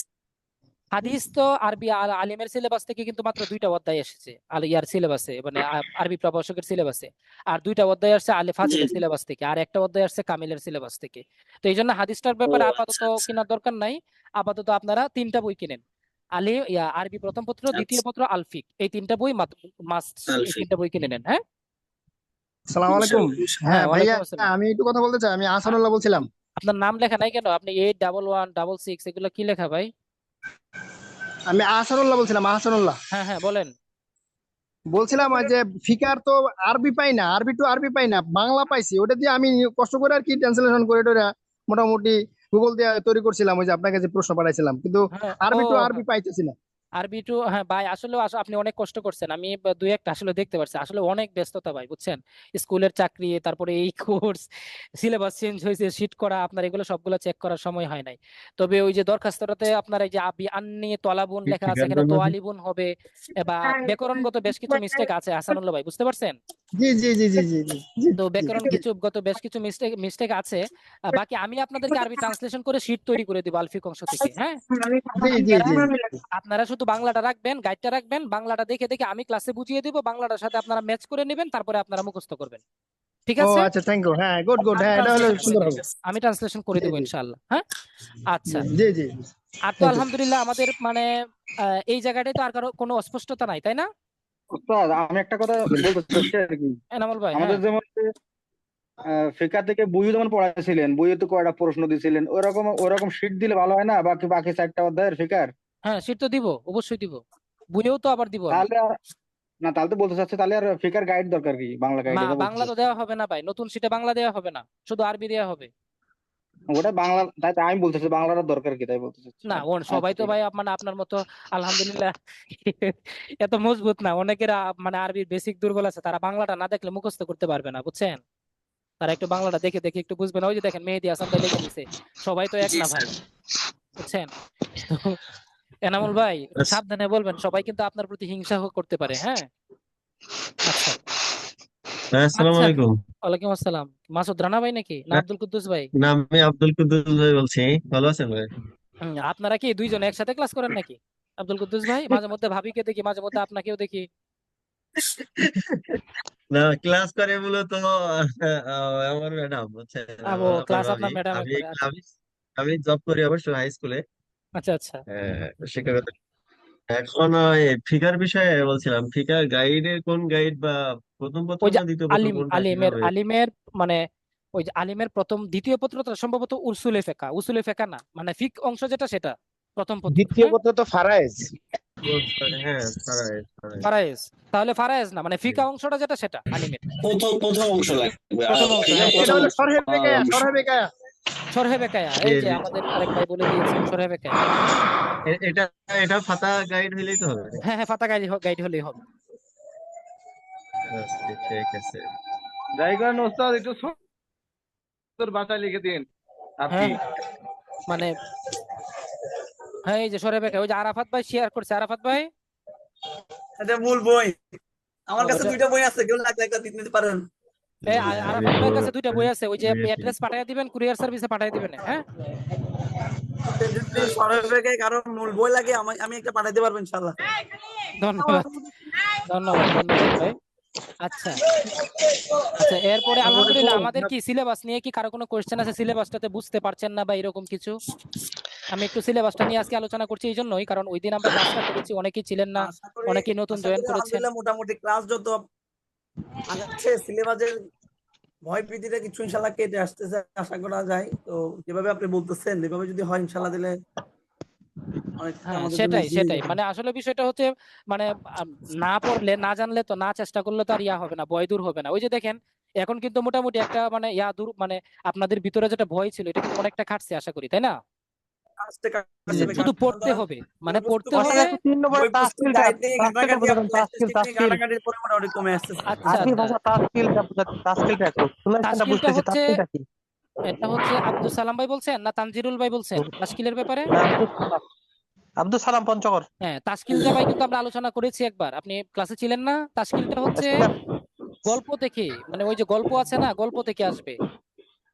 হাদিস তো আরবি আর আলিমের সিলেবাস থেকে কিন্তু মাত্র 2টা অধ্যায় এসেছে, ইয়ার সিলেবাসে মানে আরবি প্রভাষকের সিলেবাসে। আর 2টা অধ্যায় আসছে আলে জি ফাজিলের জি। সিলেবাস থেকে, আর একটা অধ্যায় আসছে কামিলের সিলেবাস থেকে। তো এই জন্য হাদিসটার ও ব্যাপারে আচ্ছা আপাতত আচ্ছা কেনার দরকার নাই। আপাতত আপনারা 3টা বই কিনেন, আরবি প্রথম পত্র, দ্বিতীয় আচ্ছা পত্র, আলফিক, এই 3টা বই মাস্ট, এই আলফি 3টা বই কিনে নেন। হ্যাঁ, সালাম আলাইকুম। ইনশাআল্লাহ ইনশাআল্লাহ। হ্যাঁ, হ্যাঁ ভাইয়া, ওয়ালাইকুম আসসালাম। আমি একটু কথা বলতে চাই। আমি আসানুল্লাহ বলছিলাম। আপনার নাম লেখা নাই কেন? আপনি 8116 এগুলো কি লেখা ভাই? আমি আসানুল্লাহ বলছিলাম, আসানুল্লাহ হ্যাঁ হ্যাঁ, বলেন। বলছিলাম ওই যে ফিকার তো আরবি পাই না, আরবি টু আরবি পাই না, বাংলা পাইছি। ওটা দিয়ে আমি কষ্ট করে আর কি ট্রান্সলেশন করে টোরা মোটামুটি গুগল দিয়ে তৈরি করছিলাম, ওই যে আপনাকে যে প্রশ্ন পাঠাইছিলাম, কিন্তু হ্যাঁ, ও আরবি টু হ্যাঁ, আরবি পাইতেছি না। আরবি টু, হ্যাঁ ভাই, আসলে আপনি অনেক কষ্ট করছেন। আমি দুই একটা আসলে দেখতে পারছি, আসলে অনেক ব্যস্ততা ভাই, বুঝছেন। স্কুলের চাকরি, তারপরে এই কোর্স, সিলেবাস চেঞ্জ হয়েছে, শিট করা, আপনার এগুলো সবগুলো চেক করার সময় হয় নাই। তবে ওই যে দরখাস্তটাতে আপনার এই যে আবি আন্নি তোয়ালাবুন লেখা আছে, এখানে তোয়ালিবুন হবে, বা ব্যাকরণগত বেশ কিছু মিস্টেক আছে হাসানুল্লাহ ভাই, বুঝতে পারছেন। জি জি জি জি জি জি জি তো জি ব্যাকরণ কিছু গত বেশ কিছু মিস্টেক আছে। বাকি আমি আপনাদেরকে আরবি ট্রান্সলেশন করে শিট তৈরি করে দিব আলফিক অংশ থেকে। হ্যাঁ, জি জি আপনারা জি। আপনারা শুধু বাংলাটা রাখবেন, গাইডটা রাখবেন, বাংলাটা দেখে দেখে আমি ক্লাসে বুঝিয়ে দিব, বাংলাটার সাথে আপনারা ম্যাচ করে নেবেন, তারপরে আপনারা মুখস্থ করবেন। ঠিক ও আছে, আচ্ছা, থ্যাংক ইউ। হ্যাঁ, গুড গুড। আমি হ্যাঁ, এটা হলে ট্রান্সলেশন করে সুন্দর দিব, হবে। আমি ট্রান্সলেশন করে জি দিব জি ইনশাআল্লাহ। হ্যাঁ, আচ্ছা। জি জি। আর তো থ্যাংক ইউ। আলহামদুলিল্লাহ আমাদের মানে এই জায়গাটায় তো আর কারো কোনো অস্পষ্টতা নাই, তাই না উস্তাদ, আমি একটা কথা বলতে চাচ্ছি আর কি। এনামুল ভাই? আমাদের হ্যাঁ যেমন ফিকা থেকে বইও যেমন পড়াইছিলেন, বইয়ে তো কয়টা প্রশ্ন দিছিলেন, ওরকম ওরকম শিট দিলে ভালো হয় না? বাকি বাকি 4টা অধ্যায়ের ফিকার। হ্যাঁ, শিট তো দিব, অবশ্যই দিব, বইয়েও তো আবার দিব আমি। তাহলে না, তাহলে তো বলতে চাচ্ছি, তাহলে আর ফিকার গাইড দরকার কি? বাংলা গাইড, এটা বলতে বাংলা তো চাচ্ছি। দেওয়া হবে না ভাই, নতুন শিটে বাংলা দেওয়া হবে না, শুধু আরবি দেওয়া হবে। ওটা বাংলা, তাই তাই আমি বলতে চাচ্ছি বাংলাটা দরকার কি, তাই বলতে চাচ্ছি। না, আচ্ছা সবাই তো ঠিক ভাই আছে। মানে আপনার মতো আলহামদুলিল্লাহ এত মজবুত না। অনেকের মানে আরবির বেসিক দুর্বল আছে, তারা বাংলাটা না দেখলে মুখস্থ করতে পারবে না, বুঝছেন। তারা একটু বাংলাটা দেখে দেখে একটু বুঝবে না। ওই যে দেখেন মেহেদী হাসান ভাই লিখে দিছে, সবাই তো এক জি না ভাই, স্যার। বুঝছেন। তো এনামুল ভাই আচ্ছা। সাবধানে বলবেন, সবাই কিন্তু আপনার প্রতি হিংসা করতে পারে। হ্যাঁ, আচ্ছা হ্যাঁ, আসসালামু আচ্ছা। আলাইকুম। ওয়ালাইকুম আসসালাম। মাসুদ রানা ভাই নাকি, না হ্যাঁ, আব্দুল কুদ্দুস ভাই? না, আমি আব্দুল কুদ্দুস ভাই বলছি। ভালো আছেন ভাই? আপনারা কি দুইজন একসাথে ক্লাস করেন নাকি? আব্দুল কুদ্দুস ভাই, মাঝে মধ্যে ভাবিকে দেখি, মাঝে মধ্যে আপনাকেও দেখি। না, ক্লাস করে মূলত আমার ম্যাডাম, বুঝছেন, ও, আমার ক্লাস ভাবি। আপনার ম্যাডামে আমি করে, আচ্ছা আমি আমি জব করি অবশ্য হাই স্কুলে, আচ্ছা আচ্ছা। শিক্ষকতা। এখন ওই ফিগার বিষয়ে বলছিলাম, ফিগার গাইডের কোন গাইড বা প্রথম পত্র ওই যে না দ্বিতীয় পত্র কোনটা কিভাবে? আলিমের মানে ওই যে আলিমের প্রথম দ্বিতীয় পত্রটা সম্ভবত উসুলে ফেকা না, মানে ফিক অংশ যেটা সেটা প্রথম পত্র। দ্বিতীয় হ্যাঁ, পত্র তো ফারায়েজ। ও, sorry, হ্যাঁ, ফারাইজ ফারাইজ। ফারায়েজ, তাহলে ফারায়েজ না, মানে ফিকা অংশটা যেটা সেটা আলিমের প্রথম অংশ লাগবে প্রথম অংশ। এটা হ্যাঁ, এটা প্রথম হলো সরহে বেকায়া, অংশ। সরহে বেকায়া। সরহে বেকায়া, জি এই যে জি। আমাদের আরেক ভাই বলে দিয়েছেন, সরহে বেকায়া। এটা এটা ফাতা গাইড হইলেই তো হবে। হ্যাঁ হ্যাঁ, ফাতা গাইড হলেই হবে। ওকে, ঠিক আছে। যাই করেন ওস্তাদ, একটু সুন্দর ভাষায় লিখে দিন আপনি। হ্যাঁ, মানে হ্যাঁ, এই যে সরহে বেকায়া, ওই যে আরাফাত ভাই শেয়ার করছে, আরাফাত ভাই। এটা মূল বই। আমার কাছে ওটা 2টা বই আছে, কেউ লাগলে একটা নিতে পারেন। আমি আরাফাত তো ভাইয়ের কাছে 2টা বই আছে, ওই যে দিয়েছি। অ্যাড্রেস পাঠিয়ে দিবেন, কুরিয়ার সার্ভিসে পাঠিয়ে দিবেন। হ্যাঁ, যদি সরকারকে কারো মূল বই লাগে, আমি একটা পাঠাইতে পারবো ইনশাআল্লাহ। ধন্যবাদ ধন্যবাদ ধন্যবাদ ভাই। আচ্ছা আচ্ছা, এরপরে আলহামদুলিল্লাহ আমাদের কি সিলেবাস নিয়ে কি কারো কোনো কোয়েশ্চেন আছে? সিলেবাসটাতে বুঝতে পারছেন না বা এরকম কিছু? আমি একটু সিলেবাসটা নিয়ে আজকে আলোচনা করছি এই জন্যই, কারণ ওই দিন আমরা ক্লাসটা করেছি, অনেকেই ছিলেন না, আশা করি অনেকেই নতুন জয়েন করেছেন। আলহামদুলিল্লাহ মোটামুটি ক্লাস যত আগাচ্ছে, সিলেবাসের ভয় ভীতিটা কিছু ইনশাআল্লাহ কেটে আসতেছে আশা করা যায়। তো যেভাবে আপনি বলতেছেন এভাবে যদি হয় ইনশাআল্লাহ, দিলে অনেকটা হ্যাঁ, আমাদের জন্য সেটাই easy হয়ে সেটাই যাবে। মানে আসলে বিষয়টা হচ্ছে মানে না পড়লে না জানলে তো না চেষ্টা করলে তো আর ইয়া হবে না, ভয় দূর হবে না। ওই যে দেখেন এখন কিন্তু মোটামুটি একটা মানে ইয়া দূর মানে আপনাদের ভিতরে যেটা ভয় ছিল এটা কিন্তু অনেকটা কাটছে আশা করি, তাই না? কাজটা কাজটা শুধু কারণ পড়তে ধরেন হবে, বই মানে বস্তু পড়তে বসে হবে। 3 নম্বরে বই বস্তু তাসকিলটা গাইড নিয়ে তাসকিলটা ঘাটাঘাটি বুঝাবেন, তাসকিল স্ট্যাটিস্টিক নিয়ে তাসকিল ঘাটাঘাটির পরে মোটামুটি কমে আসতেছে। আচ্ছা আরবি ভাষা তাসকিলটা তাসকিলটা একটু সুন্নাহটা তাশকিলটা বুঝতেছি, হচ্ছে তাসকিলটা কি? এটা হচ্ছে আব্দুল সালাম ভাই বলছেন না তানজিরুল ভাই বলছেন তাশকিলের ব্যাপারে? না, আব্দুল সালাম পঞ্চগড়। হ্যাঁ, তাশকিলটা ভাই কিন্তু আমরা আলোচনা করেছি একবার, আপনি ক্লাসে ছিলেন না? তাশকিলটা হচ্ছে গল্প থেকে, মানে ওই যে গল্প আছে না, গল্প থেকে আসবে।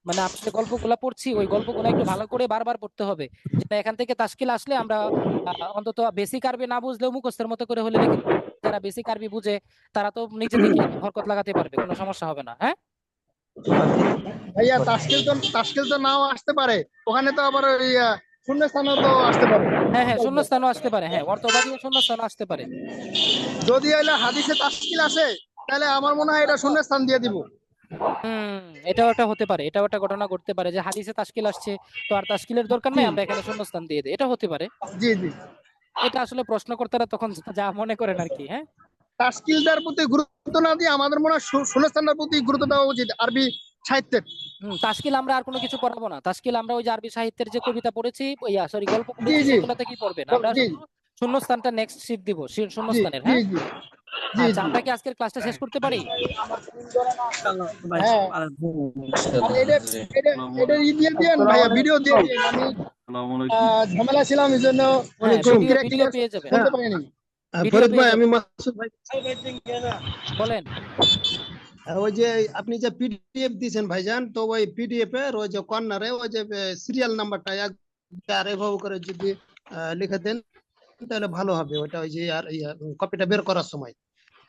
মানে আমরা যে গল্পগুলা পড়ছি ওই গল্পগুলা একটু ভালো করে বারবার পড়তে হবে, যেটা এখান থেকে তাশকিল আসলে আমরা অন্তত বেসিক আরবি না বুঝলেও মুখস্থের মতো করে হলে লিখে, যারা বেসিক আরবি বুঝে তারা তো নিজে থেকে হরকত লাগাতে পারবে, কোনো সমস্যা হবে না। হ্যাঁ ভাইয়া তাস্কিল তো নাও আসতে পারে, ওখানে তো আবার ওই শূন্যস্থানও তো আসতে পারে। হ্যাঁ হ্যাঁ, শূন্যস্থানও আসতে পারে, হ্যাঁ অর্থবাদীও শূন্যস্থানও আসতে পারে। যদি এলে হাদিসে তাস্কিল আসে তাহলে আমার মনে হয় এটা শূন্যস্থান দিয়ে দিব। এটাও একটা হতে পারে, এটাও একটা ঘটনা ঘটতে পারে যে হাদিসে তাশকিল আসছে তো আর তাশকিলের দরকার নাই, জি আমরা এখানে শূন্যস্থান দিয়ে দিই, এটা হতে পারে। জি জি। এটা আসলে প্রশ্নকর্তারা তখন যা মনে করেন আর কি। হ্যাঁ তাস্কিলটার প্রতি গুরুত্ব না দিয়ে আমাদের মনে হয় শূন্যস্থানটার প্রতি গুরুত্ব দেওয়া উচিত আরবি সাহিত্যের। তাশকিল আমরা আর কোনো কিছু পড়াবো না, তাশকিল আমরা ওই যে আরবি সাহিত্যের যে কবিতা পড়েছি সরি গল্প জি পড়েছি জি সেগুলো থেকেই পড়বেন, আমরা জি শুধু শূন্যস্থানটা নেক্সট শীট দিব, জি শূন্যস্থানের। জি হ্যাঁ জি জি আচ্ছা, জি। আমরা কি আজকের ক্লাসটা শেষ করতে পারি? হ্যাঁ আর এটা এটা এটা দিয়ে দিয়েন ভাইয়া, ভিডিও দিয়ে দিয়েন। আমি ঝামেলা ছিলাম এই জন্য হ্যাঁ, ক্লিয়ার ভিডিও পেয়ে যাবেন, শুনতে পাইনি। ভিডিও ফরিদ পেয়ে ভাই, আমি যাবেন। মাসুদ ভাই, বলেন। ওই যে আপনি যে পিডিএফ দিয়েছেন ভাইজান, তো ওই পিডিএফ এর ওই যে কর্নারে ওই যে সিরিয়াল নাম্বারটা আর এভাবে করে যদি লিখে দেন তাহলে ভালো হবে। ওইটা ওই যে আর কপিটা বের করার সময়।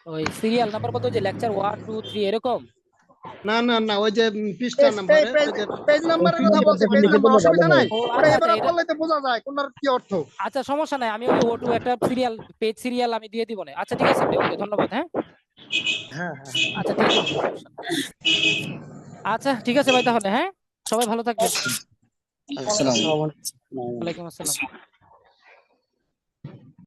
ওই সিরিয়াল নাম্বার বলতে যে লেকচার 1 2 3 এরকম? না না না, ওই যে পৃষ্ঠা নাম্বারে পেজ নাম্বারের কথা বলছি, পেজ নাম্বার অসুবিধা নাই, ও ওটা আচ্ছা এবারে আচ্ছা, বললে তো বোঝা যায় কোনটার কি অর্থ। আচ্ছা সমস্যা নাই, আমি ওই O2 একটা সিরিয়াল পেজ সিরিয়াল আমি দিয়ে দিব না। আচ্ছা ঠিক আছে ভাই, ওকে ধন্যবাদ। হ্যাঁ হ্যাঁ হ্যাঁ আচ্ছা দিয়ে দিব, সমস্যা নাই। আচ্ছা ঠিক আছে ভাই, তাহলে হ্যাঁ সবাই ভালো থাকবেন। আসসালামু আলাইকুম। ওয়ালাইকুম আসসালাম।